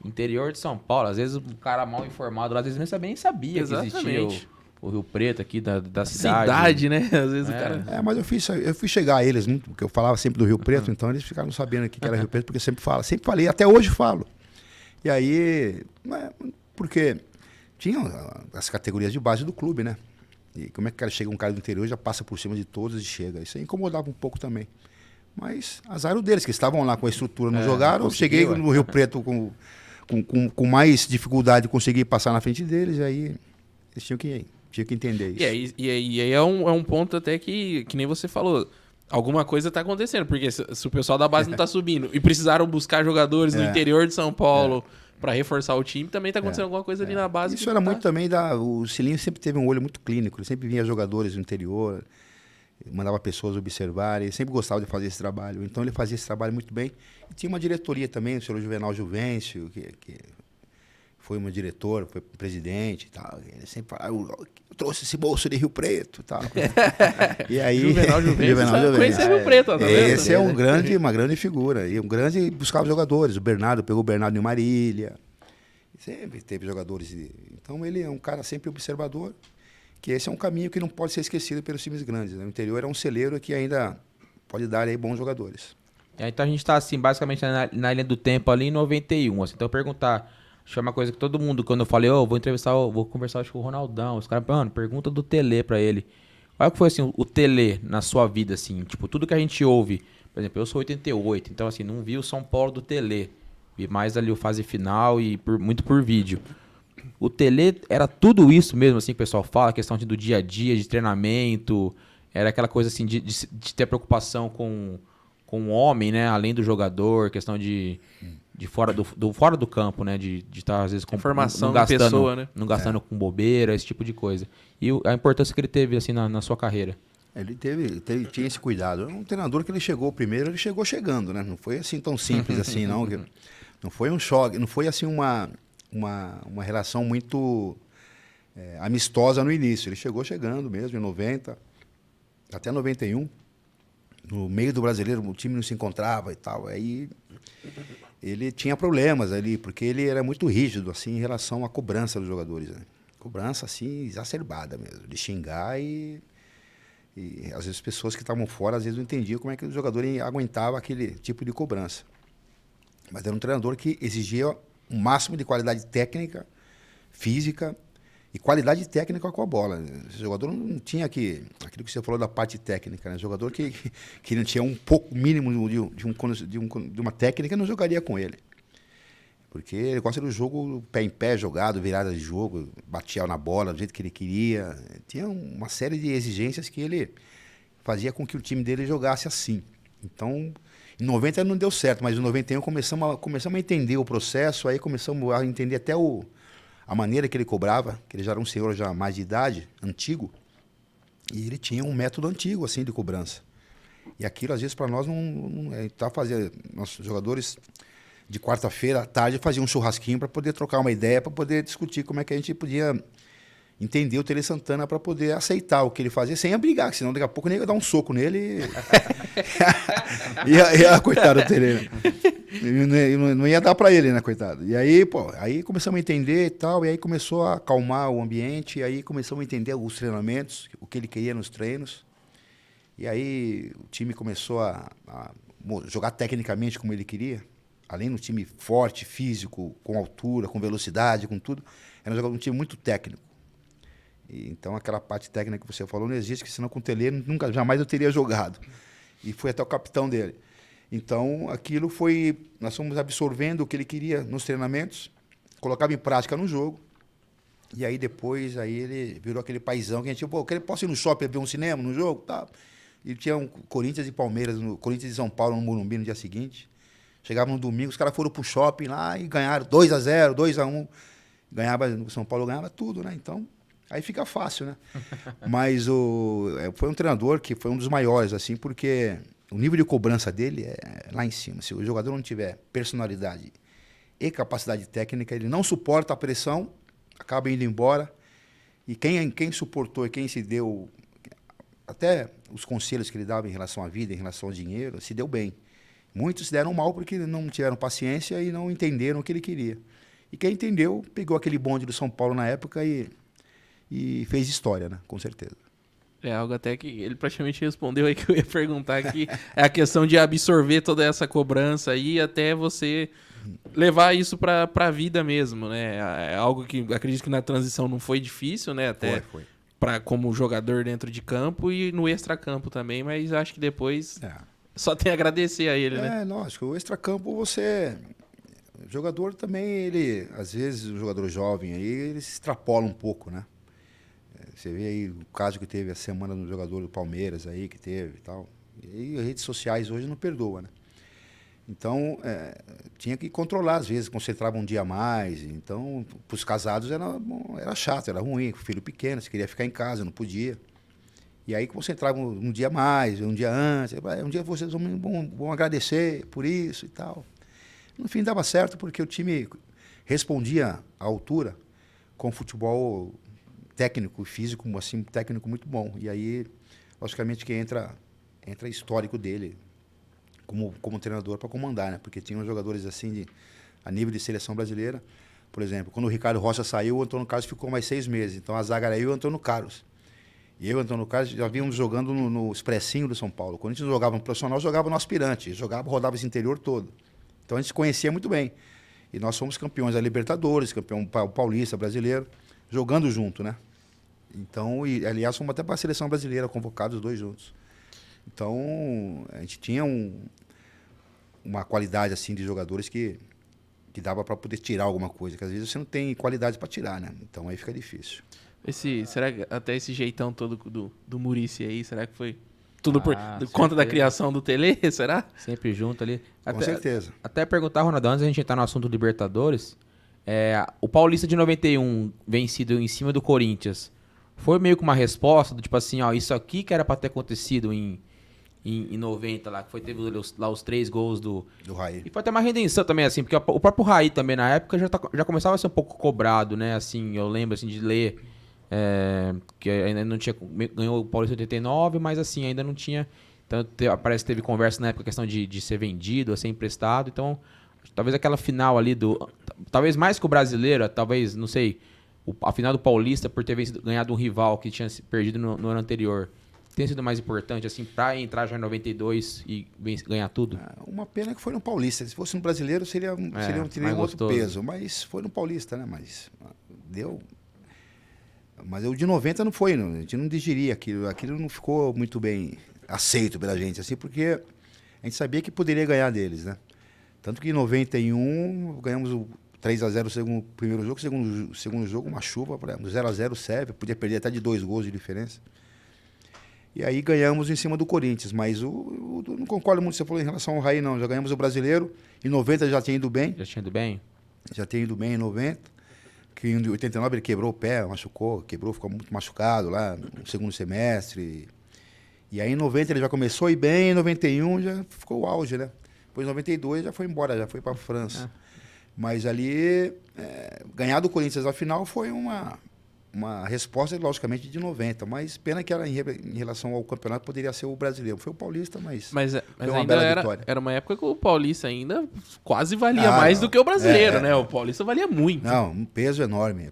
interior de São Paulo. Às vezes um cara mal informado, às vezes nem sabia Exatamente. que existia o Rio Preto aqui da cidade. Né? Às vezes o cara... Mas eu fui chegar a eles, porque eu falava sempre do Rio Preto, então eles ficaram sabendo que era Rio Preto, porque eu sempre falei, até hoje falo. E aí, porque tinha as categorias de base do clube, né? E como é que um cara do interior já passa por cima de todos e chega? Isso aí incomodava um pouco também. Mas azar deles, que estavam lá com a estrutura, não jogaram. Eu cheguei no Rio Preto com mais dificuldade de conseguir passar na frente deles, e aí eles tinham que entender isso. E aí é um ponto até que nem você falou. Alguma coisa tá acontecendo, porque se o pessoal da base não tá subindo e precisaram buscar jogadores no interior de São Paulo para reforçar o time, também tá acontecendo alguma coisa ali na base. Isso era muito também o Cilinho sempre teve um olho muito clínico, ele sempre vinha jogadores do interior, mandava pessoas observarem, ele sempre gostava de fazer esse trabalho, então ele fazia esse trabalho muito bem. E tinha uma diretoria também, o senhor Juvenal Juvencio, que foi um diretor, foi presidente e tal. Ele sempre falava, eu trouxe esse bolso de Rio Preto e tal. E aí, Juvenal Juvencio. Conhece Rio Preto, tá vendo? Esse é uma grande figura. E buscava jogadores. O Bernardo pegou o Bernardo em Marília. Sempre teve jogadores. Então ele é um cara sempre observador, que esse é um caminho que não pode ser esquecido pelos times grandes, né? O interior é um celeiro que ainda pode dar aí bons jogadores. Então a gente tá assim, basicamente na linha do tempo ali em 91. Assim, então eu perguntar... Acho que é uma coisa que todo mundo, quando eu falei, vou conversar acho, com o Ronaldão. Os caras, mano, pergunta do Tele pra ele. Qual que foi, assim, o Tele na sua vida, assim? Tipo, tudo que a gente ouve, por exemplo, eu sou 88, então, assim, não vi o São Paulo do Tele. Vi mais ali o fase final e muito por vídeo. O Tele era tudo isso mesmo, assim, que o pessoal fala, questão do dia a dia, de treinamento. Era aquela coisa, assim, de ter preocupação com o homem, né? Além do jogador, questão de fora do campo, né? De estar, às vezes, com informação de pessoa, né? Não gastando com bobeira, esse tipo de coisa. E a importância que ele teve, assim, na sua carreira. Ele tinha esse cuidado. Um treinador que ele chegou primeiro, ele chegou chegando, né? Não foi assim tão simples assim, não. Não foi um choque, não foi assim uma relação muito amistosa no início. Ele chegou chegando mesmo, em 90, até 91. No meio do brasileiro, o time não se encontrava e tal. Aí ele tinha problemas ali, porque ele era muito rígido assim, em relação à cobrança dos jogadores. Né? Cobrança assim, exacerbada mesmo, de xingar e às vezes pessoas que estavam fora, às vezes não entendiam como é que o jogador aguentava aquele tipo de cobrança. Mas era um treinador que exigia um máximo de qualidade técnica, física e qualidade técnica com a bola. O jogador não tinha aquilo que você falou da parte técnica, né? O jogador que não tinha um pouco mínimo de uma técnica não jogaria com ele. Porque ele gosta do jogo pé em pé, jogado, virada de jogo, batia na bola do jeito que ele queria. Tinha uma série de exigências que ele fazia com que o time dele jogasse assim. Então, em 90 não deu certo, mas em 91 começamos a entender o processo, aí começamos a entender até a maneira que ele cobrava, que ele já era um senhor já mais de idade, antigo. E ele tinha um método antigo, assim, de cobrança. E aquilo, às vezes, para nós, nossos jogadores, de quarta-feira à tarde, faziam um churrasquinho para poder trocar uma ideia, para poder discutir como é que a gente podia entender o Tele Santana para poder aceitar o que ele fazia, sem brigar, senão daqui a pouco nem ia dar um soco nele e coitado do Tele, né? Não ia dar para ele, né, coitado. E aí, aí começamos a entender e tal, e aí começou a acalmar o ambiente, e aí começamos a entender os treinamentos, o que ele queria nos treinos. E aí o time começou a jogar tecnicamente como ele queria, além de um time forte, físico, com altura, com velocidade, com tudo, era um time muito técnico. E, então aquela parte técnica que você falou não existe, que senão com o Tele jamais eu teria jogado. E fui até o capitão dele. Então aquilo nós fomos absorvendo o que ele queria nos treinamentos, colocava em prática no jogo. E aí depois ele virou aquele paizão que a gente, posso ir no shopping ver um cinema no jogo? Tá. E tinha Corinthians e Palmeiras, Corinthians e São Paulo no Morumbi no dia seguinte. Chegava no domingo, os caras foram pro shopping lá e ganharam 2-0, 2-1. O São Paulo ganhava tudo, né? Então, aí fica fácil, né? Mas foi um treinador que foi um dos maiores, assim, porque o nível de cobrança dele é lá em cima. Se o jogador não tiver personalidade e capacidade técnica, ele não suporta a pressão, acaba indo embora. E quem suportou e quem se deu... Até os conselhos que ele dava em relação à vida, em relação ao dinheiro, se deu bem. Muitos se deram mal porque não tiveram paciência e não entenderam o que ele queria. E quem entendeu, pegou aquele bonde do São Paulo na época e fez história, né? Com certeza. É algo até que ele praticamente respondeu aí que eu ia perguntar, que é a questão de absorver toda essa cobrança aí até você levar isso para a vida mesmo, né? É algo que acredito que na transição não foi difícil, né? Até foi. Como jogador dentro de campo e no extracampo também, mas acho que depois só tem a agradecer a ele, né? É, lógico. O extracampo o jogador também, ele, às vezes, o jogador jovem aí, ele se extrapola um pouco, né? Você vê aí o caso que teve a semana do jogador do Palmeiras aí, que teve e tal. E as redes sociais hoje não perdoam, né? Então, tinha que controlar, às vezes, concentrava um dia a mais. Então, para os casados era chato, era ruim. Filho pequeno, você queria ficar em casa, não podia. E aí concentrava um dia a mais, um dia antes. Um dia vocês vão agradecer por isso e tal. No fim, dava certo, porque o time respondia à altura com futebol técnico e físico, assim, técnico muito bom. E aí, logicamente, que entra histórico dele como treinador para comandar, né? Porque tinham jogadores assim a nível de seleção brasileira. Por exemplo, quando o Ricardo Rocha saiu, o Antônio Carlos ficou mais 6 meses. Então a zaga era eu e o Antônio Carlos. E eu e o Antônio Carlos já vínhamos jogando no Expressinho do São Paulo. Quando a gente jogava no profissional, jogava no aspirante. Rodava esse interior todo. Então a gente se conhecia muito bem. E nós fomos campeões da Libertadores, campeão paulista, brasileiro, jogando junto, né? Então, aliás, fomos até para a seleção brasileira, convocados os dois juntos. Então, a gente tinha uma qualidade assim de jogadores que dava para poder tirar alguma coisa, que às vezes você não tem qualidade para tirar, né? Então aí fica difícil. Será que até esse jeitão todo do Muricy aí, será que foi tudo por conta da certeza. criação do Tele, será? Sempre junto ali. Com certeza. Até perguntar, Ronaldo, antes a gente entrar no assunto do Libertadores, o Paulista de 91 vencido em cima do Corinthians, foi meio que uma resposta do tipo assim, ó, isso aqui que era para ter acontecido em 90 lá, que teve lá os 3 gols do Raí. E foi até uma redenção também, assim, porque o próprio Raí também na época já começava a ser um pouco cobrado, né? Assim, eu lembro assim, de ler que ainda não tinha. Ganhou o Paulista 89, mas assim, ainda não tinha. Então, parece que teve conversa na época, questão de ser vendido, a ser emprestado. Então, talvez aquela final ali talvez mais que o brasileiro, talvez, não sei, a final do Paulista, por ter ganhado um rival que tinha perdido no ano anterior. Tem sido mais importante, assim, para entrar já em 92 e ganhar tudo? Uma pena que foi no Paulista. Se fosse no brasileiro, teria um outro peso. Mas foi no Paulista, né? Mas deu. Mas o de 90 não foi, não. A gente não digeria aquilo. Aquilo não ficou muito bem aceito pela gente, assim, porque a gente sabia que poderia ganhar deles, né? Tanto que em 91 ganhamos o 3-0 no primeiro jogo, segundo jogo, uma chuva, 0-0 serve, podia perder até de 2 gols de diferença. E aí ganhamos em cima do Corinthians, mas não concordo muito com o que você falou em relação ao Raí, não. Já ganhamos o Brasileiro, em 90 já tinha ido bem. Já tinha ido bem? Já tinha ido bem em 90. que em 89 ele quebrou o pé, quebrou, ficou muito machucado lá no segundo semestre. E aí em 90 ele já começou a ir bem, em 91 já ficou o auge, né? Depois em 92 já foi embora, já foi para a França. Mas ali, ganhar do Corinthians na final foi uma resposta, logicamente, de 90. Mas pena que era em relação ao campeonato poderia ser o brasileiro. Foi o Paulista, mas foi uma ainda bela vitória. era uma época que o Paulista ainda quase valia mais do que o brasileiro, né? O Paulista valia muito. Não, um peso enorme,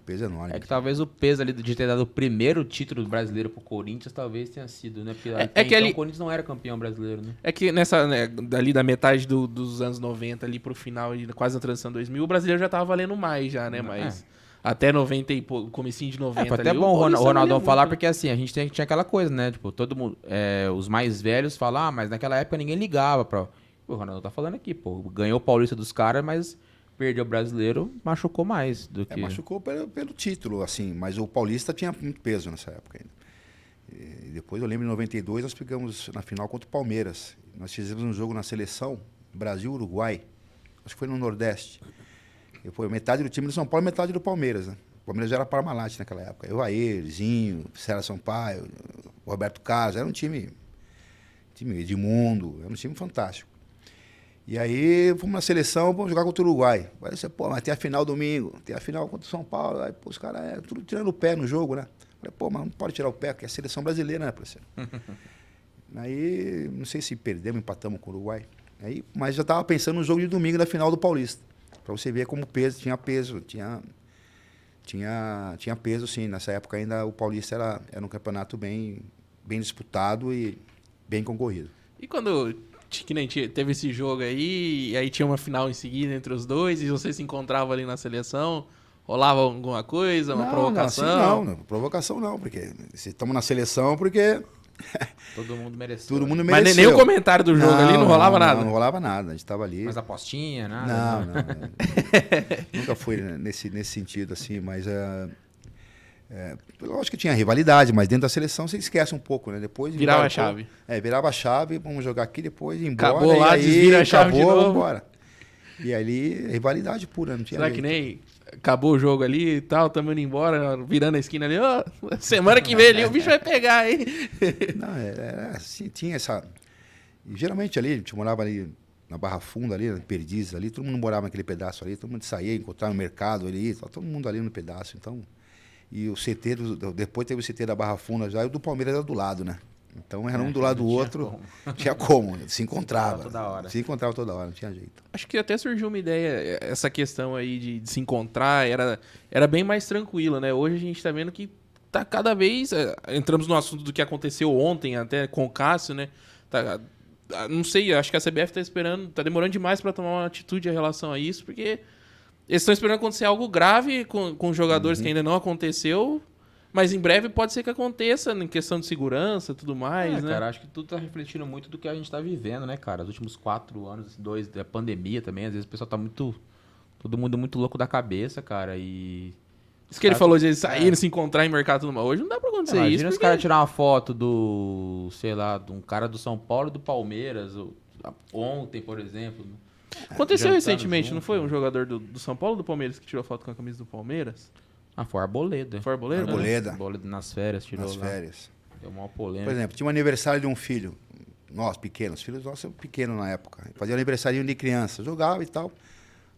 É que talvez o peso ali de ter dado o primeiro título brasileiro pro Corinthians talvez tenha sido, né? Porque então o Corinthians não era campeão brasileiro, né? É que dali da metade dos anos 90 ali pro final, quase na transição 2000, o brasileiro já tava valendo mais já, né? Mas até 90 e comecinho de 90 foi até ali, bom o Ronaldão falar, muito, porque assim, a gente tinha aquela coisa, né? Tipo, todo mundo, os mais velhos falam, mas naquela época ninguém ligava pra... Pô, o Ronaldão tá falando aqui, pô, ganhou o Paulista dos caras, mas perdeu o brasileiro, machucou mais do que... Machucou pelo título, assim, mas o Paulista tinha muito peso nessa época ainda. E depois eu lembro, em 92, nós pegamos na final contra o Palmeiras. Nós fizemos um jogo na seleção, Brasil-Uruguai, acho que foi no Nordeste. E foi metade do time do São Paulo e metade do Palmeiras, né? O Palmeiras já era Parmalat naquela época. Evair, Zinho, Cera Sampaio, Roberto Carlos, era um time Edmundo, era um time fantástico. E aí fomos na seleção, vamos jogar contra o Uruguai. Aí você, mas tem a final domingo, tem a final contra o São Paulo. Aí, os caras tudo tirando o pé no jogo, né? Falei, mas não pode tirar o pé, porque é a seleção brasileira, né, parceiro? Aí, não sei se perdemos, empatamos com o Uruguai. Aí, mas já estava pensando no jogo de domingo da final do Paulista. Para você ver como tinha peso, tinha peso, sim. Nessa época ainda o Paulista era um campeonato bem disputado e bem concorrido. E quando que nem teve esse jogo aí, e aí tinha uma final em seguida entre os dois, e você se encontrava ali na seleção, rolava alguma coisa, uma provocação? Não, provocação não, porque se estamos na seleção, porque... Todo mundo mereceu. Todo mundo mereceu. Mas nem o comentário do jogo ali não rolava nada? Não rolava nada, a gente estava ali. Mas apostinha, nada? Não. Nunca foi nesse sentido, assim, mas... lógico que tinha rivalidade, mas dentro da seleção você esquece um pouco, né? Depois virava a chave. Virava a chave, vamos jogar aqui, depois ir embora. Acabou lá, desvira a chave de novo. Vamos embora. E ali, rivalidade pura, não tinha Será jeito. Que nem acabou o jogo ali e tal, estamos indo embora, virando a esquina ali, semana que vem ali o bicho vai pegar, hein? Não, era assim, tinha essa... E, geralmente ali, a gente morava ali na Barra Funda, ali, na Perdizes, ali, todo mundo morava naquele pedaço ali, todo mundo saía, encontrava no mercado ali, todo mundo ali no pedaço, então... E o CT, depois teve o CT da Barra Funda já, e o do Palmeiras era do lado, né? Então era um do lado do outro, tinha como, se encontrava. Toda hora. Se encontrava toda hora, não tinha jeito. Acho que até surgiu uma ideia, essa questão aí de se encontrar, era bem mais tranquila, né? Hoje a gente tá vendo que tá cada vez... entramos no assunto do que aconteceu ontem, até com o Cássio, né? Não sei, acho que a CBF tá demorando demais para tomar uma atitude em relação a isso, porque... Eles estão esperando acontecer algo grave com jogadores que ainda não aconteceu, mas em breve pode ser que aconteça em questão de segurança e tudo mais, né? Cara, acho que tudo tá refletindo muito do que a gente tá vivendo, né, cara? Os últimos 4 anos, 2 da pandemia também, às vezes o pessoal tá todo mundo muito louco da cabeça, cara, e... Isso que ele falou de eles saírem, se encontrar em mercado tudo mais. Hoje não dá pra acontecer isso. Imagina os caras tirar uma foto de um cara do São Paulo e do Palmeiras, ontem, por exemplo... Aconteceu recentemente, junto, não foi? Um jogador do São Paulo ou do Palmeiras que tirou foto com a camisa do Palmeiras? Foi o Arboleda. Foi Arboleda? Arboleda nas férias, tirou nas lá. Férias. Deu uma polêmica. Por exemplo, tinha um aniversário de um filho, os filhos nossos eram pequenos na época. Fazia aniversário de criança, jogava e tal.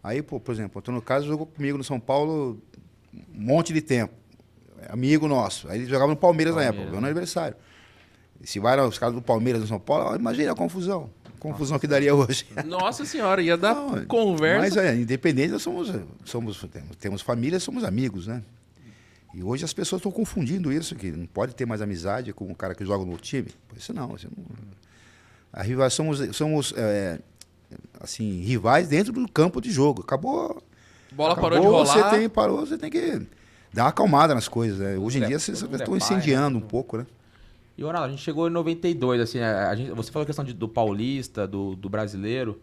Aí, por exemplo, o Antônio Carlos jogou comigo no São Paulo um monte de tempo. Amigo nosso. Aí ele jogava no Palmeiras na época, no aniversário. E se vai os caras do Palmeiras no São Paulo, imagina a confusão. Que daria hoje. Nossa senhora, ia dar conversa. Mas independente, nós temos família, somos amigos, né? E hoje as pessoas estão confundindo isso, que não pode ter mais amizade com o cara que joga no time. Isso não. Somos assim, rivais dentro do campo de jogo. Acabou. Bola parou de rolar. Você tem que dar uma acalmada nas coisas. Né? Hoje em dia vocês estão incendiando um pouco, né? E, Ronaldo, a gente chegou em 92, assim, você falou a questão do Paulista, do brasileiro.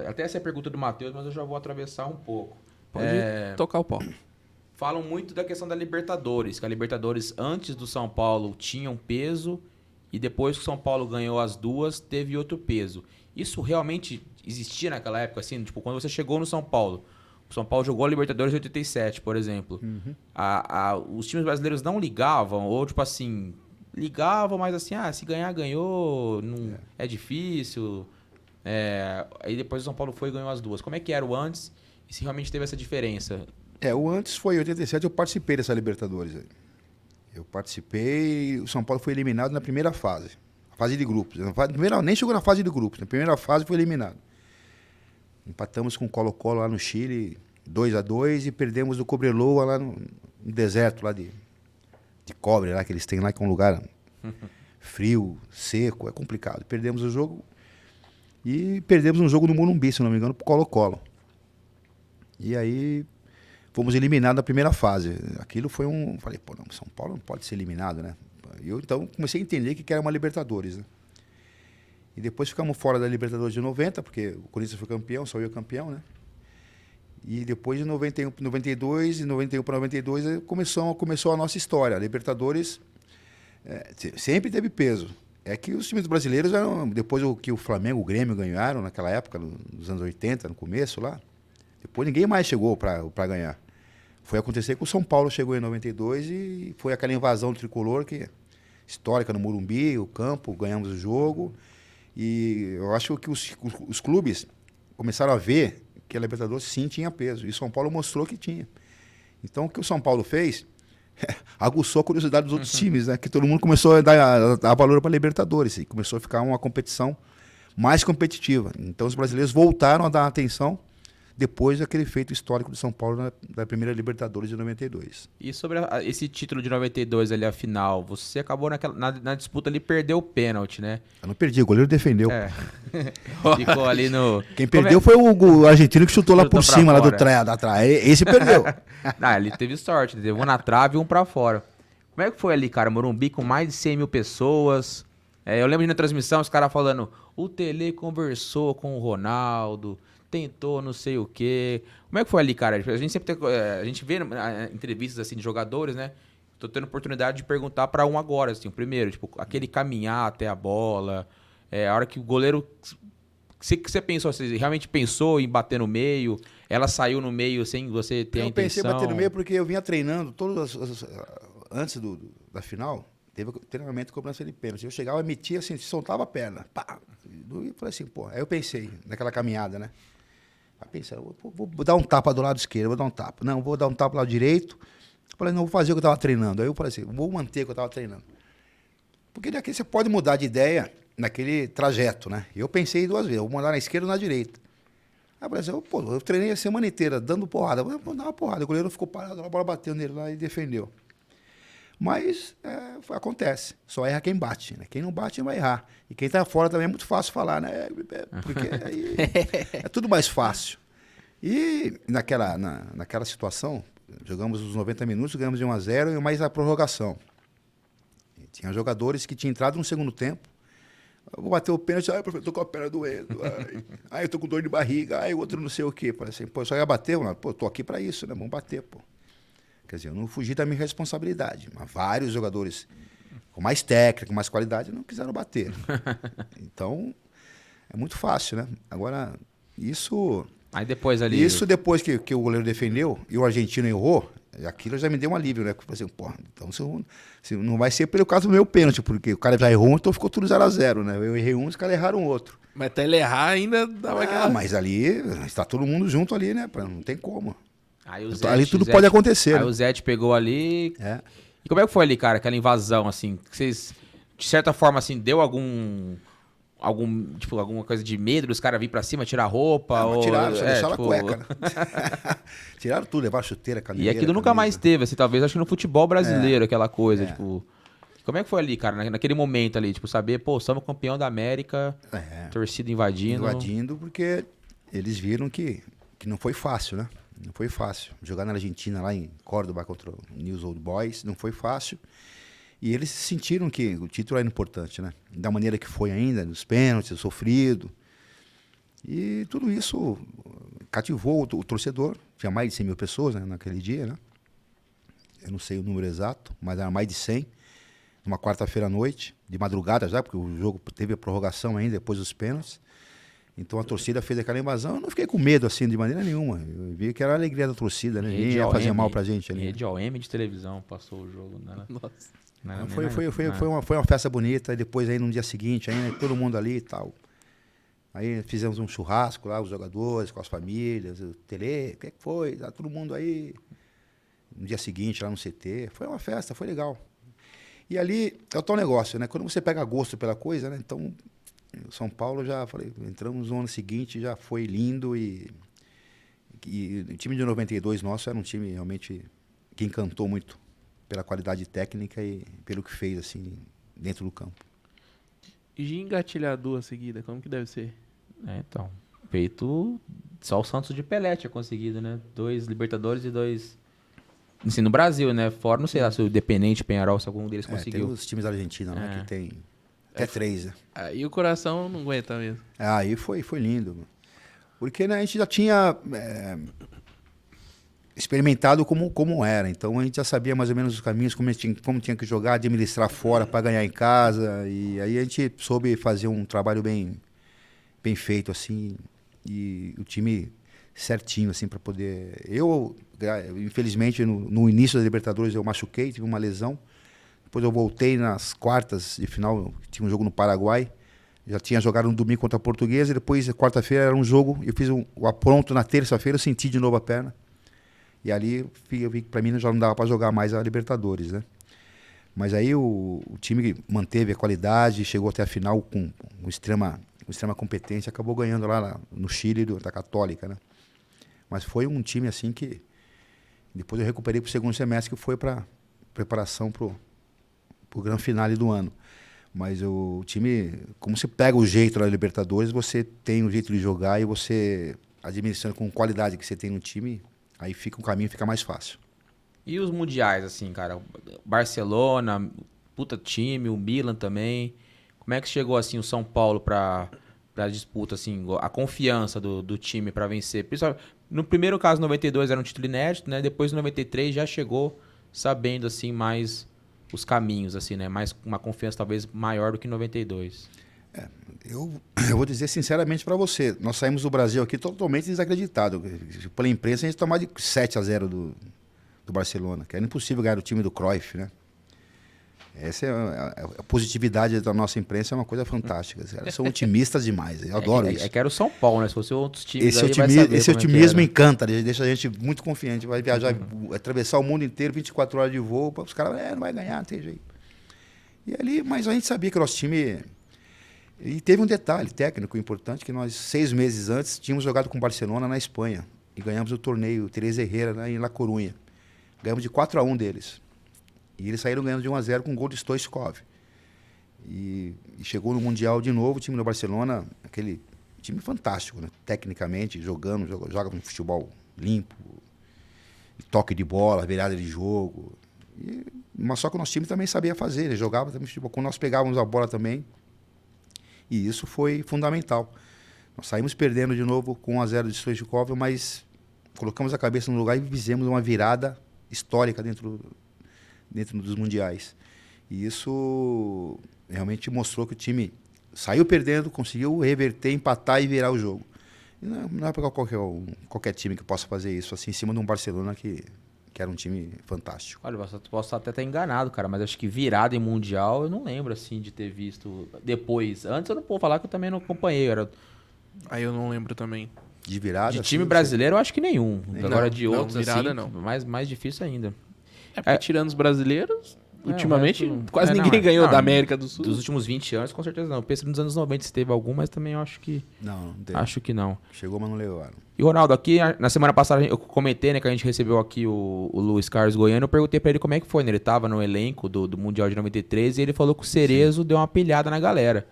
Até essa é a pergunta do Matheus, mas eu já vou atravessar um pouco. Pode tocar o pau. Falam muito da questão da Libertadores, que a Libertadores, antes do São Paulo, tinha um peso, e depois que o São Paulo ganhou as duas, teve outro peso. Isso realmente existia naquela época, assim? Tipo, quando você chegou no São Paulo, O São Paulo jogou a Libertadores em 87, por exemplo. Os times brasileiros não ligavam, ou tipo assim, ligavam, mas assim, se ganhar, ganhou, não, é difícil. Aí depois o São Paulo foi e ganhou as duas. Como é que era o antes e se realmente teve essa diferença? O antes foi em 87, eu participei dessa Libertadores aí. Eu participei e o São Paulo foi eliminado na primeira fase. A fase de grupos. Nem chegou na fase de grupos. Na primeira fase foi eliminado. Empatamos com o Colo-Colo lá no Chile, 2-2, e perdemos do Cobreloa lá no deserto lá de cobre, lá que eles têm lá, que é um lugar frio, seco, é complicado. Perdemos o jogo e perdemos um jogo no Morumbi, se não me engano, pro Colo-Colo. E aí fomos eliminados na primeira fase. Aquilo foi falei, não, São Paulo não pode ser eliminado, né? Eu então comecei a entender que era uma Libertadores, né? E depois ficamos fora da Libertadores de 90, porque o Corinthians foi campeão, só eu campeão, né? E depois de 91 para 92, e 91 para 92, começou a nossa história. A Libertadores sempre teve peso. É que os times brasileiros eram, depois que o Flamengo, o Grêmio ganharam naquela época, nos anos 80, no começo lá, depois ninguém mais chegou para ganhar. Foi acontecer que o São Paulo chegou em 92 e foi aquela invasão do tricolor histórica no Morumbi, o campo, ganhamos o jogo. E eu acho que os clubes começaram a ver que a Libertadores sim tinha peso. E o São Paulo mostrou que tinha. Então o que o São Paulo fez aguçou a curiosidade dos outros times, né? Que todo mundo começou a dar valor para a Libertadores. E começou a ficar uma competição mais competitiva. Então os brasileiros voltaram a dar atenção depois daquele feito histórico de São Paulo da primeira Libertadores de 92. E sobre esse título de 92 ali, a final, você acabou na disputa ali, perdeu o pênalti, né? Eu não perdi, o goleiro defendeu. Ficou ali no... Quem perdeu foi o argentino que chutou lá por cima, lá da trás. Esse perdeu. Ele teve sorte, teve um na trave e um pra fora. Como é que foi ali, cara? Morumbi com mais de 100 mil pessoas. Eu lembro de na transmissão os caras falando, o Tele conversou com o Ronaldo, tentou não sei o quê. Como é que foi ali, cara? A gente sempre a gente vê entrevistas assim de jogadores, né? Tô tendo oportunidade de perguntar pra um agora, assim, o primeiro, tipo, aquele caminhar até a bola, a hora que o goleiro... que você pensou? Você realmente pensou em bater no meio? Ela saiu no meio sem você ter a intenção? Eu pensei em bater no meio porque eu vinha treinando antes da final, teve treinamento de cobrança de pênalti. Eu chegava, metia assim, soltava a perna. Pá! E falei assim, aí eu pensei naquela caminhada, né? Aí pensei, vou dar um tapa do lado esquerdo, vou dar um tapa. Não, vou dar um tapa do lado direito. Falei, não, vou fazer o que eu estava treinando. Aí eu falei assim, vou manter o que eu estava treinando. Porque daqui você pode mudar de ideia naquele trajeto, né? Eu pensei duas vezes, vou mandar na esquerda ou na direita. Aí eu falei assim, eu treinei a semana inteira, dando porrada. Vou dar uma porrada. O goleiro ficou parado, a bola bateu nele lá e defendeu. Mas acontece, só erra quem bate, né? Quem não bate vai errar. E quem tá fora também é muito fácil falar, né? Porque aí é tudo mais fácil. E naquela situação, jogamos os 90 minutos, ganhamos de 1-0 e mais a prorrogação. E tinha jogadores que tinham entrado no segundo tempo. Eu vou bater o pênalti, professor, tô com a perna doendo. Eu tô com dor de barriga, o outro não sei o quê. Falei assim, só ia bater, mano. Tô aqui pra isso, né? Vamos bater, pô. Quer dizer, eu não fugi da minha responsabilidade, mas vários jogadores com mais técnica, com mais qualidade, não quiseram bater. Então, é muito fácil, né? Agora, isso... Aí depois ali... Isso depois que o goleiro defendeu e o argentino errou, aquilo já me deu um alívio, né? Falei assim, então se não vai ser pelo caso do meu pênalti, porque o cara já errou, então ficou tudo 0-0, né? Eu errei um, os caras erraram outro. Mas até ele errar ainda dava aquela... Mas ali, está todo mundo junto ali, né? Não tem como. Ali tudo pode acontecer. Aí né? o Zete pegou ali. E como é que foi ali, cara, aquela invasão, assim? Que vocês, de certa forma, assim, deu alguma coisa de medo dos caras vir pra cima, tirar a roupa? Tiraram, só deixaram a cueca, né? Tiraram tudo, levaram chuteira, caminheira. E aquilo nunca mais teve, assim, talvez, acho que no futebol brasileiro, aquela coisa, tipo... Como é que foi ali, cara, naquele momento ali, tipo, saber, somos campeão da América, torcida invadindo. Invadindo, porque eles viram que não foi fácil, né? Não foi fácil. Jogar na Argentina, lá em Córdoba, contra o News Old Boys, não foi fácil. E eles sentiram que o título era importante, né? Da maneira que foi ainda, nos pênaltis, sofrido. E tudo isso cativou o torcedor. Tinha mais de 100 mil pessoas, né, naquele dia, né? Eu não sei o número exato, mas era mais de 100. Numa quarta-feira à noite, de madrugada já, porque o jogo teve a prorrogação ainda, depois dos pênaltis. Então a torcida fez aquela invasão, eu não fiquei com medo assim de maneira nenhuma. Eu vi que era a alegria da torcida, né? Ninguém ia fazer mal pra gente ali. Rede OM de televisão passou o jogo. Nossa. Foi uma festa bonita, e depois aí no dia seguinte, aí, todo mundo ali e tal. Aí fizemos um churrasco lá, os jogadores, com as famílias, o Tele, o que foi? Tá todo mundo aí. No dia seguinte, lá no CT. Foi uma festa, foi legal. E ali é o tal negócio, né? Quando você pega gosto pela coisa, né? Então, São Paulo já, falei, entramos no ano seguinte, já foi lindo e o time de 92 nosso era um time realmente que encantou muito pela qualidade técnica e pelo que fez, assim, dentro do campo. E de engatilhar 2 seguidas, como que deve ser? Então, feito só o Santos de Pelé tinha conseguido, né? 2 Libertadores e 2... Assim, no Brasil, né? Fora, não sei lá se o Independente, Peñarol, se algum deles conseguiu. Tem os times argentinos, né? Que tem até 3, né? Aí o coração não aguenta mesmo. Aí foi lindo. Porque, né, a gente já tinha experimentado como era. Então a gente já sabia mais ou menos os caminhos, como tinha que jogar, administrar fora para ganhar em casa. E aí a gente soube fazer um trabalho bem feito, assim. E o time certinho, assim, para poder... Eu, infelizmente, no início da Libertadores eu machuquei, tive uma lesão. Depois eu voltei nas quartas de final, tinha um jogo no Paraguai. Já tinha jogado no domingo contra a Portuguesa, e depois, quarta-feira, era um jogo, eu fiz o apronto na terça-feira, eu senti de novo a perna. E ali eu vi que para mim já não dava para jogar mais a Libertadores, né? Mas aí o time manteve a qualidade, chegou até a final com extrema competência, acabou ganhando lá no Chile da Católica, né? Mas foi um time assim que depois eu recuperei para o segundo semestre, que foi para preparação para o grande finale do ano. Mas o time, como você pega o jeito da Libertadores, você tem o jeito de jogar e você, administrando com qualidade que você tem no time, aí o caminho fica mais fácil. E os mundiais, assim, cara? Barcelona, puta time, o Milan também. Como é que chegou, assim, o São Paulo pra disputa, assim, a confiança do time pra vencer? No primeiro caso, 92 era um título inédito, né? Depois, 93, já chegou sabendo, assim, mais os caminhos, assim, né? Mais uma confiança talvez maior do que 92. Eu vou dizer sinceramente para você, nós saímos do Brasil aqui totalmente desacreditado. Pela imprensa, a gente tomou de 7-0 do Barcelona, que era impossível ganhar o time do Cruyff, né? Essa é a positividade da nossa imprensa, é uma coisa fantástica. Eles são otimistas demais, eu adoro isso. É que era o São Paulo, né? Se fosse outros times, esse otimismo encanta, deixa a gente muito confiante. Vai viajar, atravessar o mundo inteiro, 24 horas de voo, os caras, não vai ganhar, não tem jeito. E ali, mas a gente sabia que o nosso time... E teve um detalhe técnico importante, que nós, 6 meses antes, tínhamos jogado com o Barcelona na Espanha. E ganhamos o torneio Teresa Herrera, em La Coruña. Ganhamos de 4-1 deles. E eles saíram ganhando de 1-0 com um gol de Stoichkov. E chegou no Mundial de novo, o time do Barcelona, aquele time fantástico, né? Tecnicamente, joga um futebol limpo, toque de bola, virada de jogo. Mas só que o nosso time também sabia fazer, ele jogava também futebol. Quando nós pegávamos a bola também, e isso foi fundamental. Nós saímos perdendo de novo com 1-0 de Stoichkov, mas colocamos a cabeça no lugar e fizemos uma virada histórica dentro dos mundiais. E isso realmente mostrou que o time saiu perdendo, conseguiu reverter, empatar e virar o jogo. E não é para qualquer time que possa fazer isso, assim, em cima de um Barcelona que era um time fantástico. Olha, eu posso até estar enganado, cara, mas acho que virada em Mundial eu não lembro, assim, de ter visto depois. Antes eu não posso falar que eu também não acompanhei. Aí eu não lembro também. De virada? De time brasileiro eu acho que nenhum. Agora de outros, virada, assim, não. mais difícil ainda. É porque tirando os brasileiros, ultimamente quase ninguém não, ganhou da América do Sul. Dos últimos 20 anos, com certeza não. Eu penso nos anos 90 se teve algum, mas também eu acho que... Não teve. Acho que não. Chegou, mas não levaram. E, Ronaldo, aqui, na semana passada, eu comentei, né, que a gente recebeu aqui o Luiz Carlos Goiano. Eu perguntei pra ele como é que foi, né? Ele tava no elenco do Mundial de 93 e ele falou que o Cerezo deu uma pilhada na galera.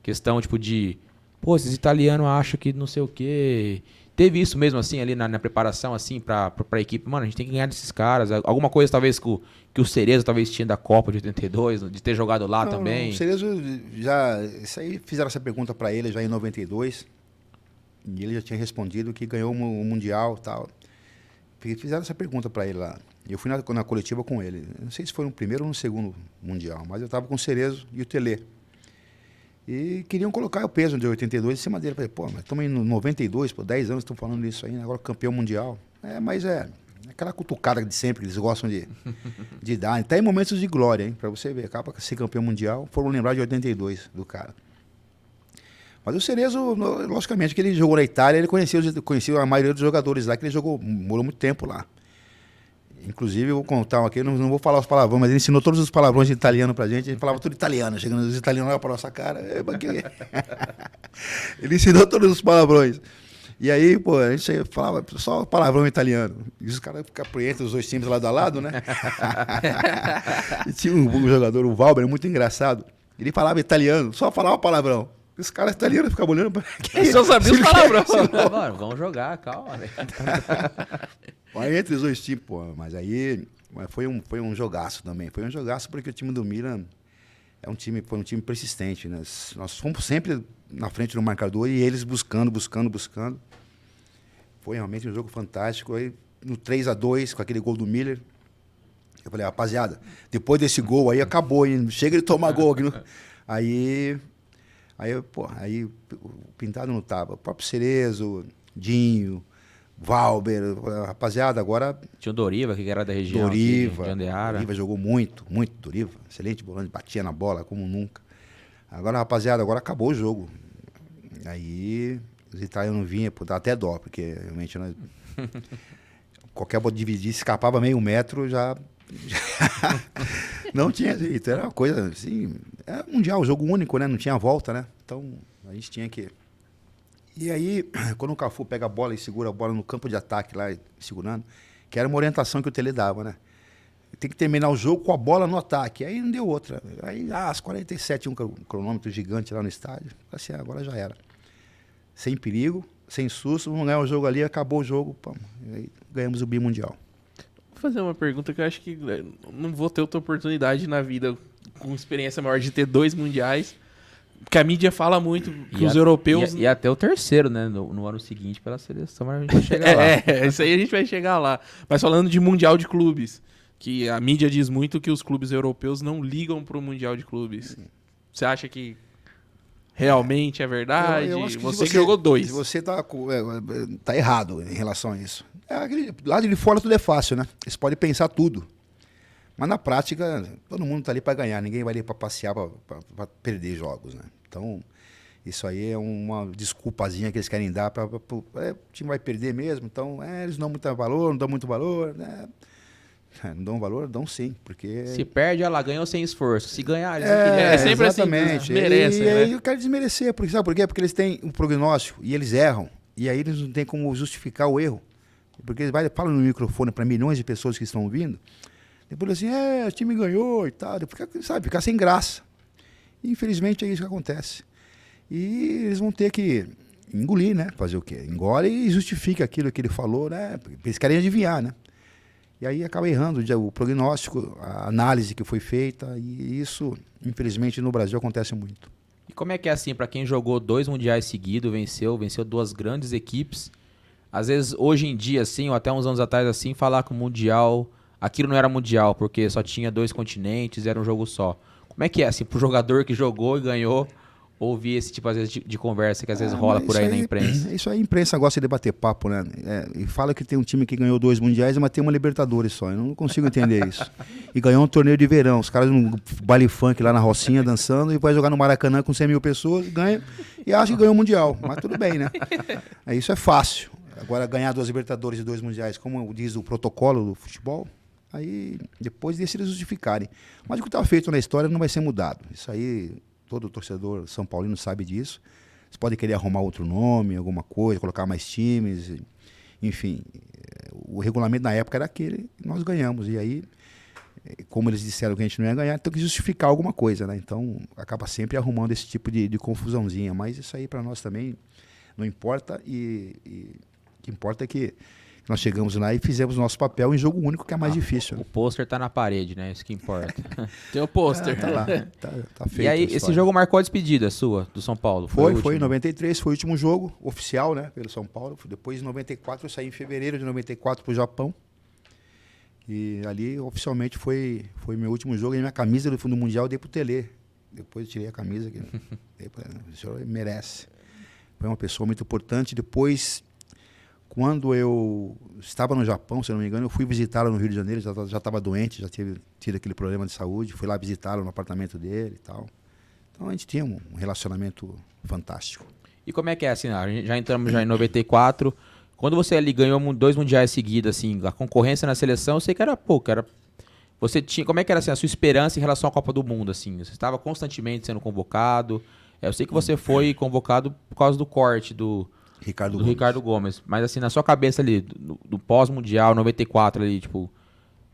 Questão, tipo, de... Pô, esses italianos acham que não sei o quê... Teve isso mesmo, assim, ali na preparação, assim, pra equipe. Mano, a gente tem que ganhar desses caras. Alguma coisa, talvez, que o Cerezo talvez tinha da Copa de 82, de ter jogado lá também. O Cerezo já... Isso aí, fizeram essa pergunta pra ele já em 92. E ele já tinha respondido que ganhou o Mundial e tal. Fizeram essa pergunta pra ele lá. E eu fui na coletiva com ele. Não sei se foi no primeiro ou no segundo Mundial, mas eu tava com o Cerezo e o Tele. E queriam colocar o peso de 82 em cima dele. Eu falei, pô, mas estamos em 92, pô, 10 anos estão falando disso aí, agora campeão mundial. Mas é aquela cutucada de sempre que eles gostam de dar. Até em momentos de glória, hein, pra você ver. Acaba de ser campeão mundial, foram lembrar de 82 do cara. Mas o Cerezo, logicamente, que ele jogou na Itália, ele conhecia a maioria dos jogadores lá, que ele morou muito tempo lá. Inclusive, eu vou contar aqui, não vou falar os palavrões, mas ele ensinou todos os palavrões de italiano pra gente. Ele falava tudo italiano, chegando os italianos lá pra nossa cara. Ele ensinou todos os palavrões. E aí, pô, a gente falava só palavrão italiano. E os caras ficavam entre os dois times lado a lado, né? E tinha um jogador, o Valber, muito engraçado. Ele falava italiano, só falava palavrão. Os caras italianos ficavam olhando pra... Ele só sabia os palavrões. Mano, vamos jogar, calma. Aí entre os dois times, pô, mas aí foi um jogaço também. Foi um jogaço porque o time do Milan foi um time persistente, né? Nós fomos sempre na frente do marcador e eles buscando. Foi realmente um jogo fantástico. Aí no 3-2, com aquele gol do Miller, eu falei, rapaziada, depois desse gol aí acabou, hein? Chega de tomar gol aqui. Aí o Pintado não tava. O próprio Cerezo, Dinho, Valber, rapaziada, agora... Tinha o Doriva, que era da região. Doriva jogou muito, Doriva. Excelente volante, batia na bola como nunca. Agora, rapaziada, agora acabou o jogo. Aí os italianos vinham, dá até dó, porque realmente qualquer bola dividir, escapava meio metro, já não tinha jeito. Era uma coisa assim, era mundial, jogo único, né? Não tinha volta, né? Então a gente tinha que... E aí, quando o Cafu pega a bola e segura a bola no campo de ataque lá, segurando, que era uma orientação que o Tele dava, né? Tem que terminar o jogo com a bola no ataque. Aí não deu outra. Aí, às 47, um cronômetro gigante lá no estádio. Assim, agora já era. Sem perigo, sem susto, vamos ganhar o jogo ali, acabou o jogo, pô, aí ganhamos o bimundial. Vou fazer uma pergunta que eu acho que não vou ter outra oportunidade na vida com experiência maior de ter 2 mundiais. Porque a mídia fala muito que os europeus... E até o terceiro, né? No ano seguinte pela seleção, mas a gente vai chegar lá. Isso aí a gente vai chegar lá. Mas falando de Mundial de Clubes, que a mídia diz muito que os clubes europeus não ligam pro Mundial de Clubes. Você acha que realmente é verdade? Eu acho que você que jogou 2. Você tá errado em relação a isso. Lá de fora tudo é fácil, né? Eles podem pensar tudo. Mas na prática, todo mundo está ali para ganhar, ninguém vai ali para passear, para perder jogos, né? Então, isso aí é uma desculpazinha que eles querem dar para o time vai perder mesmo, então eles não dão muito valor, né? Não dão valor? Dão sim, porque... Se perde, ela ganhou sem esforço. Se ganhar, eles é sempre exatamente. Assim, merecem, e né? aí eu quero desmerecer, porque, sabe por quê? Porque eles têm um prognóstico e eles erram, e aí eles não têm como justificar o erro, porque eles falam no microfone para milhões de pessoas que estão ouvindo. Depois assim, o time ganhou e tal. Ficar sem graça. E, infelizmente é isso que acontece. E eles vão ter que engolir, né? Fazer o quê? Engole e justifica aquilo que ele falou, né? Porque eles querem adivinhar, né? E aí acaba errando o prognóstico, a análise que foi feita. E isso, infelizmente, no Brasil acontece muito. E como é que é assim, para quem jogou 2 mundiais seguidos, venceu 2 grandes equipes, às vezes hoje em dia, assim, ou até uns anos atrás, assim, falar que o mundial... Aquilo não era mundial, porque só tinha 2 continentes, era um jogo só. Como é que é, assim, pro jogador que jogou e ganhou, ouvir esse tipo, às vezes, de conversa que às vezes rola por aí na imprensa? Isso aí, a imprensa gosta de bater papo, né? E fala que tem um time que ganhou 2 mundiais, mas tem uma Libertadores só. Eu não consigo entender isso. E ganhou um torneio de verão. Os caras num baile funk lá na Rocinha, dançando, e vai jogar no Maracanã com 100 mil pessoas, ganha, e acha que ganhou o Mundial. Mas tudo bem, né? Isso é fácil. Agora, ganhar 2 Libertadores e 2 mundiais, como diz o protocolo do futebol... Aí, depois deixa eles justificarem. Mas o que está feito na história não vai ser mudado. Isso aí, todo torcedor são paulino sabe disso. Você pode querer arrumar outro nome, alguma coisa, colocar mais times. Enfim, o regulamento na época era aquele e nós ganhamos. E aí, como eles disseram que a gente não ia ganhar, tem que justificar alguma coisa, né? Então, acaba sempre arrumando esse tipo de confusãozinha. Mas isso aí para nós também não importa. E o que importa é que nós chegamos lá e fizemos o nosso papel em jogo único, que é mais difícil. O pôster tá na parede, né? Isso que importa. Tem o pôster. Tá lá, tá feito. E aí, esse jogo marcou a despedida sua, do São Paulo? Foi em 93, foi o último jogo oficial, né, pelo São Paulo. Depois, em 94, eu saí em fevereiro de 94 pro Japão. E ali, oficialmente, foi meu último jogo. E minha camisa do Fundo Mundial eu dei pro Tele. Depois eu tirei a camisa. O senhor merece. Foi uma pessoa muito importante. Depois, quando eu estava no Japão, se não me engano, eu fui visitá-lo no Rio de Janeiro. Já estava doente, já tinha tido aquele problema de saúde. Fui lá visitá-lo no apartamento dele e tal. Então a gente tinha um relacionamento fantástico. E como é que é assim? Já entramos já em 94. Quando você ali ganhou 2 mundiais seguidos, assim, a concorrência na seleção, eu sei que era pouco. Você tinha, como é que era assim, a sua esperança em relação à Copa do Mundo? Assim? Você estava constantemente sendo convocado. Eu sei que você foi convocado por causa do corte do Ricardo Gomes. Mas assim, na sua cabeça ali, do pós-mundial, 94 ali, tipo,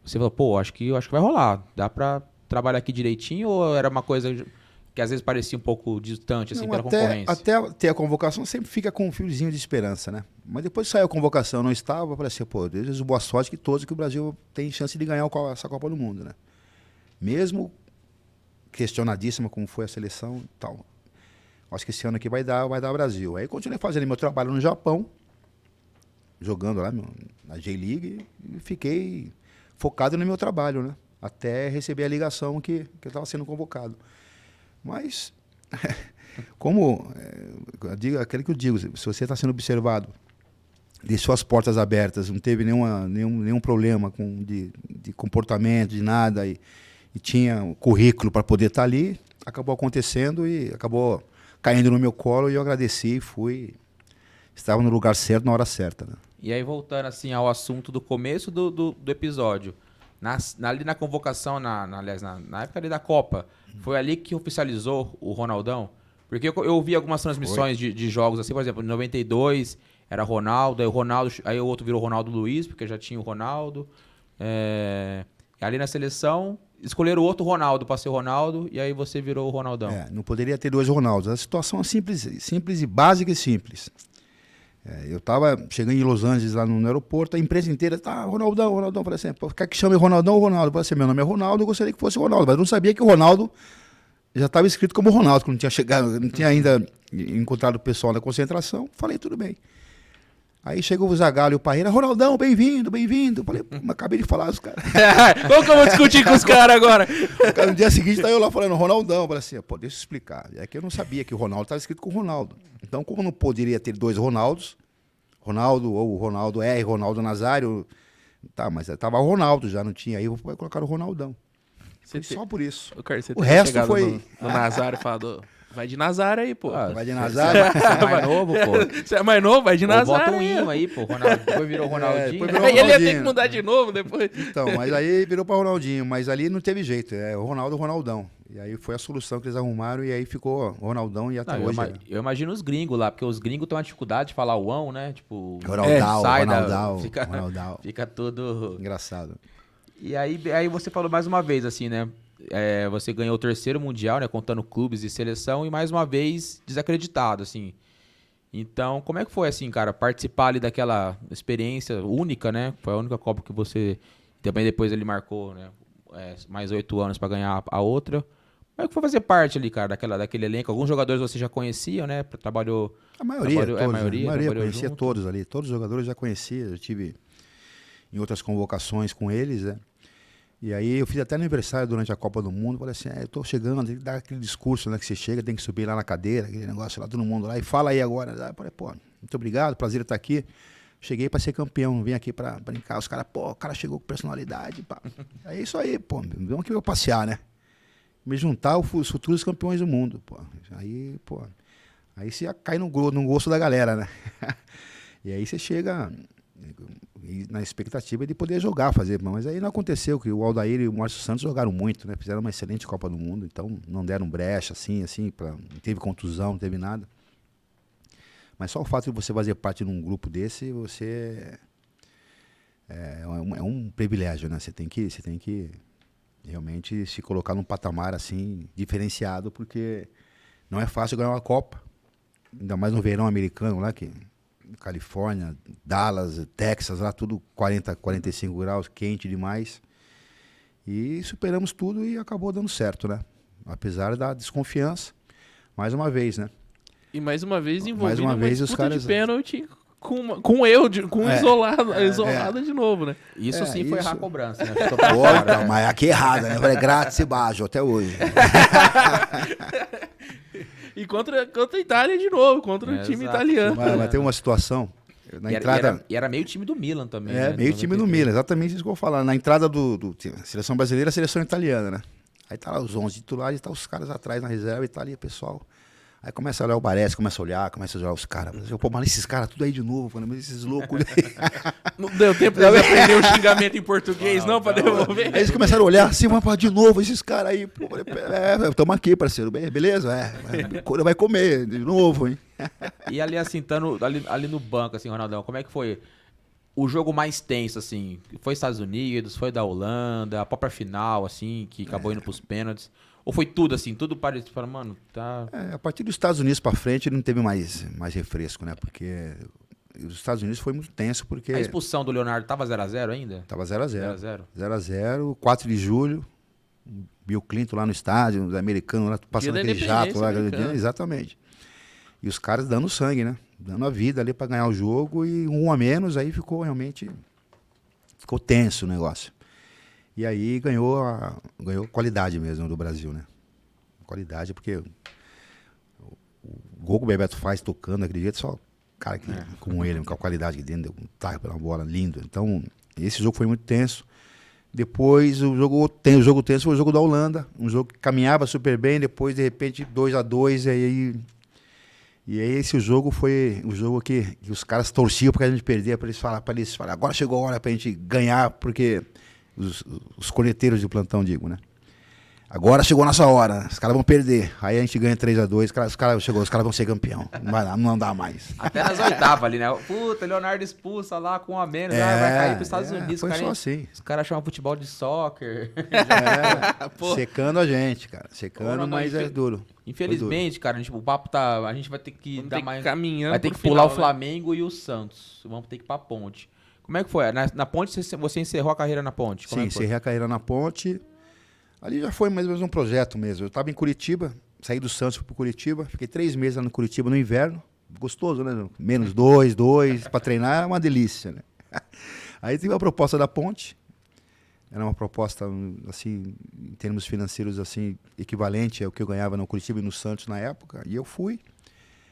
você falou, pô, acho que vai rolar. Dá pra trabalhar aqui direitinho ou era uma coisa que às vezes parecia um pouco distante, assim, pela concorrência? Até ter a convocação sempre fica com um fiozinho de esperança, né? Mas depois que saiu a convocação, não estava, eu falei assim, pô, desejo boa sorte que o Brasil tem chance de ganhar essa Copa do Mundo, né? Mesmo questionadíssima como foi a seleção e tal. Acho que esse ano aqui vai dar Brasil. Aí continuei fazendo meu trabalho no Japão, jogando lá na J-League, e fiquei focado no meu trabalho, né? Até receber a ligação que eu estava sendo convocado. Mas, aquele que eu digo, se você está sendo observado, deixou as portas abertas, não teve nenhum problema de comportamento, de nada, e tinha um currículo para poder estar ali, acabou acontecendo e acabou caindo no meu colo e eu agradeci e fui. Estava no lugar certo, na hora certa. Né? E aí, voltando assim ao assunto do começo do episódio, ali na convocação, aliás, na época ali da Copa, foi ali que oficializou o Ronaldão? Porque eu vi algumas transmissões de jogos assim, por exemplo, em 92 era Ronaldo, aí o outro virou Ronaldo Luiz, porque já tinha o Ronaldo. Ali na seleção, escolheram o outro Ronaldo para ser o Ronaldo, e aí você virou o Ronaldão. Não poderia ter 2 Ronaldos. A situação é simples e básica e simples. Eu estava chegando em Los Angeles, lá no aeroporto, a empresa inteira, Ronaldão. Eu falei assim, quer que chame Ronaldão ou Ronaldo? Eu falei assim, meu nome é Ronaldo, eu gostaria que fosse Ronaldo, mas eu não sabia que o Ronaldo já estava escrito como Ronaldo, que não tinha chegado, não tinha ainda encontrado o pessoal na concentração. Falei, tudo bem. Aí chegou o Zagallo e o Parreira, Ronaldão, bem-vindo. Falei, mas acabei de falar os caras. Como que eu vou discutir com os caras agora? No dia seguinte, tá eu lá falando, Ronaldão. Eu falei assim, pô, deixa eu explicar. É que eu não sabia que o Ronaldo estava escrito com o Ronaldo. Então, como não poderia ter 2 Ronaldos, Ronaldo ou Ronaldo R, Ronaldo Nazário, mas estava o Ronaldo já, não tinha. Aí eu vou colocar o Ronaldão. Só por isso. O resto foi... No Nazário e falado... Vai de Nazário aí, pô. Vai de Nazário. Você é mais novo, pô. Você é mais novo? Vai de Nazário. Bota um hino aí, pô. Ronaldo, depois virou Ronaldinho. Depois virou Ele ia ter Ronaldinho. que mudar de novo depois. Então, mas aí virou para Ronaldinho. Mas ali não teve jeito. É o Ronaldão. E aí foi a solução que eles arrumaram e aí ficou Ronaldão e até hoje. Eu imagino os gringos lá, porque os gringos têm uma dificuldade de falar o ão, né? Tipo, Ronaldão. Fica tudo... Engraçado. E aí você falou mais uma vez, assim, né? Você ganhou o 3º Mundial, né? Contando clubes e seleção, e mais uma vez desacreditado, assim. Então, como é que foi, assim, cara, participar ali daquela experiência única, né? Foi a única Copa que você... Também depois ele marcou, né? Mais 8 anos para ganhar a outra. Como é que foi fazer parte ali, cara, daquele elenco? Alguns jogadores você já conhecia, né? Trabalhou... A maioria eu conhecia todos ali. Todos os jogadores já conhecia. Eu tive em outras convocações com eles, né? E aí eu fiz até aniversário durante a Copa do Mundo, falei assim, eu tô chegando, tem que dar aquele discurso, né, que você chega, tem que subir lá na cadeira, aquele negócio lá, todo mundo lá, e fala aí agora. Aí eu falei, pô, muito obrigado, prazer estar aqui. Cheguei para ser campeão, não vim aqui para brincar. Os caras, pô, o cara chegou com personalidade, pá. É isso aí, pô, vamos aqui eu passear, né? Me juntar os futuros campeões do mundo, pô. Aí, pô, aí você cai no gosto da galera, né? E aí você chega... na expectativa de poder jogar, mas aí não aconteceu, que o Aldair e o Márcio Santos jogaram muito, né? Fizeram uma excelente Copa do Mundo, então não deram brecha, assim, não teve contusão, não teve nada. Mas só o fato de você fazer parte de um grupo desse, você é um privilégio, né? Você tem que realmente se colocar num patamar assim diferenciado, porque não é fácil ganhar uma Copa, ainda mais no verão americano lá, que Califórnia, Dallas, Texas, lá tudo 40, 45 graus, quente demais. E superamos tudo e acabou dando certo, né? Apesar da desconfiança, mais uma vez, né? E mais uma vez envolvido os caras de pênalti isolada de novo, né? Isso sim foi isso. errar a cobrança, né? Pô, mas aqui errado, né? Falei, grátis e baixo até hoje. E contra a Itália de novo, contra o time Exato. italiano. Mas tem uma situação. Na E entrada. era meio time do Milan também, né? Meio time do Milan, exatamente isso que eu vou falar. Na entrada do seleção brasileira, a seleção italiana, né? Aí tá lá os 11 titulares e tá os caras atrás na reserva e tá ali, pessoal. Aí começa a olhar o Baresi, começa a olhar os caras. Pô, mas esses caras tudo aí de novo, falei, mas esses loucos. Não deu tempo de aprender o xingamento em português, não, pra devolver. Aí eles começaram a olhar assim, mas de novo, esses caras aí. Pô, tamo aqui, parceiro, beleza? Vai comer de novo, hein? E ali, assim, ali no banco, assim, Ronaldão, como é que foi o jogo mais tenso, assim? Foi Estados Unidos, foi da Holanda, a própria final, assim, que acabou indo pros pênaltis? Ou foi tudo, assim, tudo parecido? Fala, mano, tá... A partir dos Estados Unidos pra frente não teve mais refresco, né? Porque os Estados Unidos foi muito tenso, porque... A expulsão do Leonardo tava 0x0 ainda? Tava 0x0. 0x0. 0x0, 4 de julho, Bill Clinton lá no estádio, os americanos lá, passando aquele jato lá. Exatamente. E os caras dando sangue, né? Dando a vida ali pra ganhar o jogo e um a menos, aí ficou realmente... Ficou tenso o negócio. E aí ganhou qualidade mesmo do Brasil, né? Qualidade, porque o gol que o Bebeto faz tocando, acredito, só cara que, como ele, com a qualidade que dentro, um taco pela bola, lindo. Então, esse jogo foi muito tenso. Depois, o jogo tenso foi o jogo da Holanda, um jogo que caminhava super bem, depois, de repente, 2x2, e aí esse jogo foi o jogo que os caras torciam porque a gente perdia, para eles falar, agora chegou a hora pra gente ganhar, porque... Os corneteiros de plantão, digo, né? Agora chegou a nossa hora, os caras vão perder. Aí a gente ganha 3x2, os caras vão ser campeão. Não vai lá, não dá mais. Até nas oitavas ali, né? Puta, Leonardo expulsa lá com um a menos, vai cair pros Estados Unidos. Foi só assim. Os caras chamam futebol de soccer. Secando a gente, cara. Secando, mas é duro. Infelizmente, cara, o papo tá... A gente vai ter que dar mais... Caminhando vai ter que pular o Flamengo e o Santos. Vamos ter que ir pra Ponte. Como é que foi? Na Ponte, você encerrou a carreira na Ponte? Sim, encerrei a carreira na Ponte. Ali já foi mais ou menos um projeto mesmo. Eu estava em Curitiba, saí do Santos para Curitiba, fiquei 3 meses lá no Curitiba no inverno. Gostoso, né? Menos 2 para treinar é uma delícia, né? Aí tive a proposta da Ponte. Era uma proposta, assim, em termos financeiros, assim, equivalente ao que eu ganhava no Curitiba e no Santos na época. E eu fui.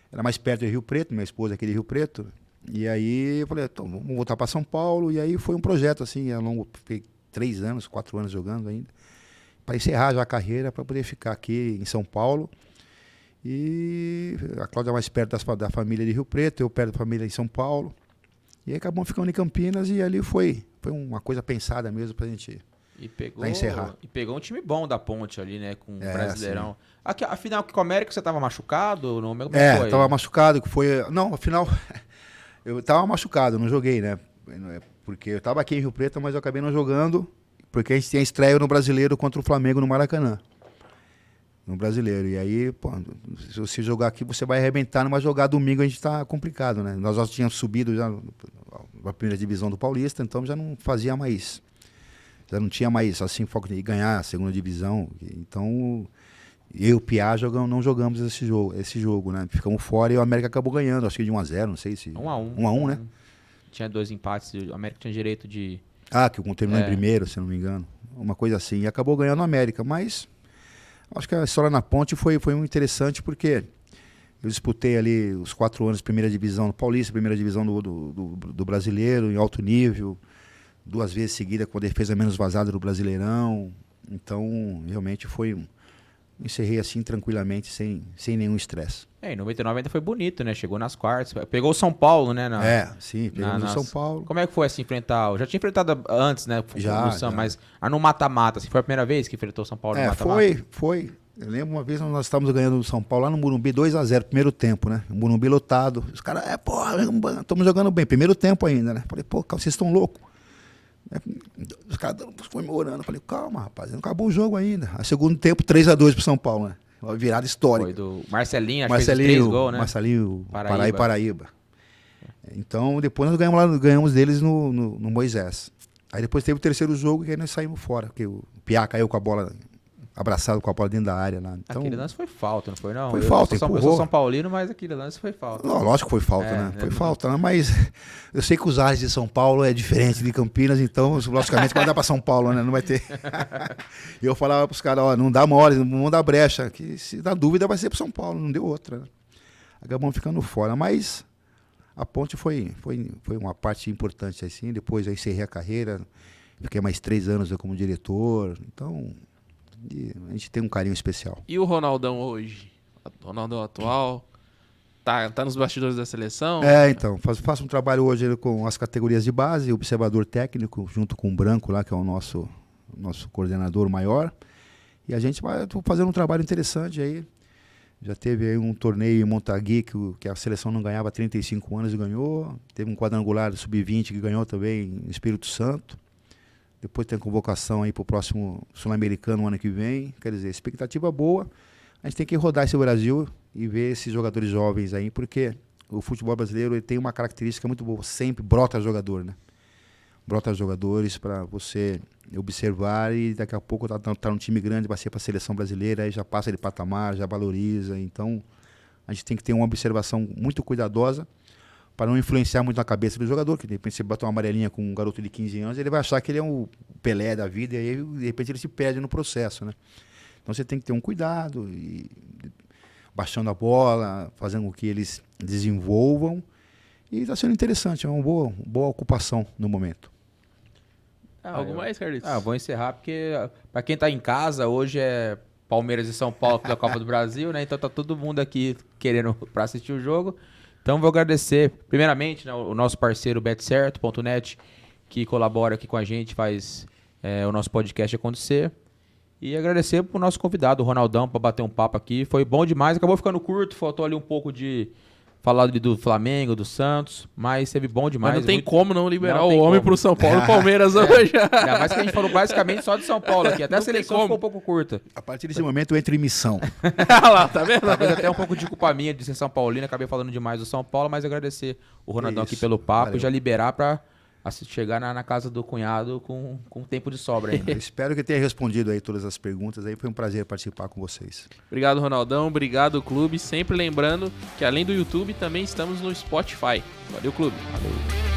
Era mais perto de Rio Preto, minha esposa é aqui de Rio Preto. E aí eu falei, então, vamos voltar para São Paulo. E aí foi um projeto, assim, ao longo, fiquei 3 anos, 4 anos jogando ainda, para encerrar já a carreira, para poder ficar aqui em São Paulo. E a Cláudia mais perto da família de Rio Preto, eu perto da família em São Paulo. E aí acabamos ficando em Campinas e ali foi uma coisa pensada mesmo pra gente encerrar. E pegou um time bom da Ponte ali, né, com o Brasileirão. Aqui, afinal, com o América você tava machucado? Como foi? Tava machucado, não, afinal... Eu tava machucado, não joguei, né? Porque eu tava aqui em Rio Preto, mas eu acabei não jogando, porque a gente tem a estreia no Brasileiro contra o Flamengo no Maracanã. No Brasileiro. E aí, pô, se você jogar aqui, você vai arrebentar, mas jogar domingo a gente tá complicado, né? Nós já tínhamos subido já na primeira divisão do Paulista, então já não fazia mais. Já não tinha mais, assim, foco de ganhar a segunda divisão. Então... Eu e o Piá não jogamos esse jogo, né? Ficamos fora e o América acabou ganhando, acho que de 1x0, não sei se... 1x1. 1x1, né? Tinha 2 empates, o América tinha direito de... Que o terminou em primeiro, se não me engano. Uma coisa assim. E acabou ganhando o América, mas... Acho que a história na Ponte foi muito interessante porque eu disputei ali os 4 anos de primeira divisão do Paulista, primeira divisão do Brasileiro, em alto nível, 2 vezes seguida com a defesa menos vazada do Brasileirão. Então, realmente encerrei assim tranquilamente, sem nenhum estresse. Em 99 ainda foi bonito, né? Chegou nas quartas. Pegou o São Paulo, né? Sim, pegamos o São Paulo. Como é que foi assim enfrentar? Já tinha enfrentado antes, né? Já. Mas no mata-mata, assim, foi a primeira vez que enfrentou o São Paulo no mata-mata? Foi. Eu lembro uma vez nós estávamos ganhando o São Paulo lá no Morumbi 2x0, primeiro tempo, né? O Morumbi lotado. Os caras, estamos jogando bem, primeiro tempo ainda, né? Falei, vocês estão loucos. Os caras comemorando. Falei, calma, rapaz, não acabou o jogo ainda. A segundo tempo, 3x2 pro São Paulo, né? Uma virada histórica. Foi do Marcelinho, acho que fez 3 gols, né? Marcelinho, Paraíba. Então, depois nós ganhamos deles no Moisés. Aí depois teve o terceiro jogo e aí nós saímos fora, porque o Piá caiu com a bola abraçado com a bola dentro da área lá. Então, Aquele lance foi falta, não foi não? Foi falta, eu empurrou. sou São Paulino, mas aquele lance foi falta. não, lógico que foi falta, né? Foi falta, né? Mas eu sei que os ares de São Paulo é diferente de Campinas, então, logicamente, vai dar para São Paulo, né? Não vai ter. E eu falava para os caras, ó, não dá mole, não dá brecha, que se dá dúvida vai ser para São Paulo, não deu outra, né? Acabamos ficando fora, mas a Ponte foi uma parte importante, assim. Depois eu encerrei a carreira, fiquei mais 3 anos como diretor, então a gente tem um carinho especial. E o Ronaldão hoje? O Ronaldão atual? Tá nos bastidores da seleção? Então, faço um trabalho hoje com as categorias de base, observador técnico, junto com o Branco lá, que é o nosso coordenador maior. E a gente vai fazendo um trabalho interessante aí. Já teve aí um torneio em Montagui que a seleção não ganhava há 35 anos e ganhou. Teve um quadrangular sub-20 que ganhou também em Espírito Santo. Depois tem convocação aí para o próximo Sul-Americano no ano que vem. Quer dizer, expectativa boa. A gente tem que rodar esse Brasil e ver esses jogadores jovens aí, porque o futebol brasileiro ele tem uma característica muito boa. Sempre brota jogador, né? Brota jogadores para você observar e daqui a pouco tá num time grande, vai ser para a seleção brasileira, aí já passa de patamar, já valoriza. Então, a gente tem que ter uma observação muito cuidadosa para não influenciar muito na cabeça do jogador, que de repente você bota uma amarelinha com um garoto de 15 anos, ele vai achar que ele é um Pelé da vida, e aí de repente ele se perde no processo, né? Então você tem que ter um cuidado, e baixando a bola, fazendo com que eles desenvolvam, e está sendo interessante, é uma boa ocupação no momento. Algo mais, Carlitos? Vou encerrar, porque para quem tá em casa, hoje é Palmeiras e São Paulo da Copa do Brasil, né? Então tá todo mundo aqui querendo para assistir o jogo. Então vou agradecer, primeiramente, né, o nosso parceiro betcerto.net, que colabora aqui com a gente, faz o nosso podcast acontecer. E agradecer pro nosso convidado, o Ronaldão, para bater um papo aqui. Foi bom demais, acabou ficando curto, faltou ali um pouco de falar do Flamengo, do Santos, mas teve bom demais. Mas não tem como não liberar Não o tem homem como. pro São Paulo e Palmeiras hoje. Ainda mais que a gente falou basicamente só de São Paulo aqui. Até a Não tem seleção como. ficou um pouco curta. A partir desse momento eu entro em missão. Olha lá, tá vendo? Talvez até um pouco de culpa minha de ser São Paulino, acabei falando demais do São Paulo, mas agradecer o Ronaldão aqui Isso, pelo papo valeu. e já liberar pra chegar na casa do cunhado com tempo de sobra ainda. Eu espero que eu tenha respondido aí todas as perguntas. Aí foi um prazer participar com vocês. Obrigado, Ronaldão. Obrigado, clube. Sempre lembrando que além do YouTube, também estamos no Spotify. Valeu, clube. Valeu.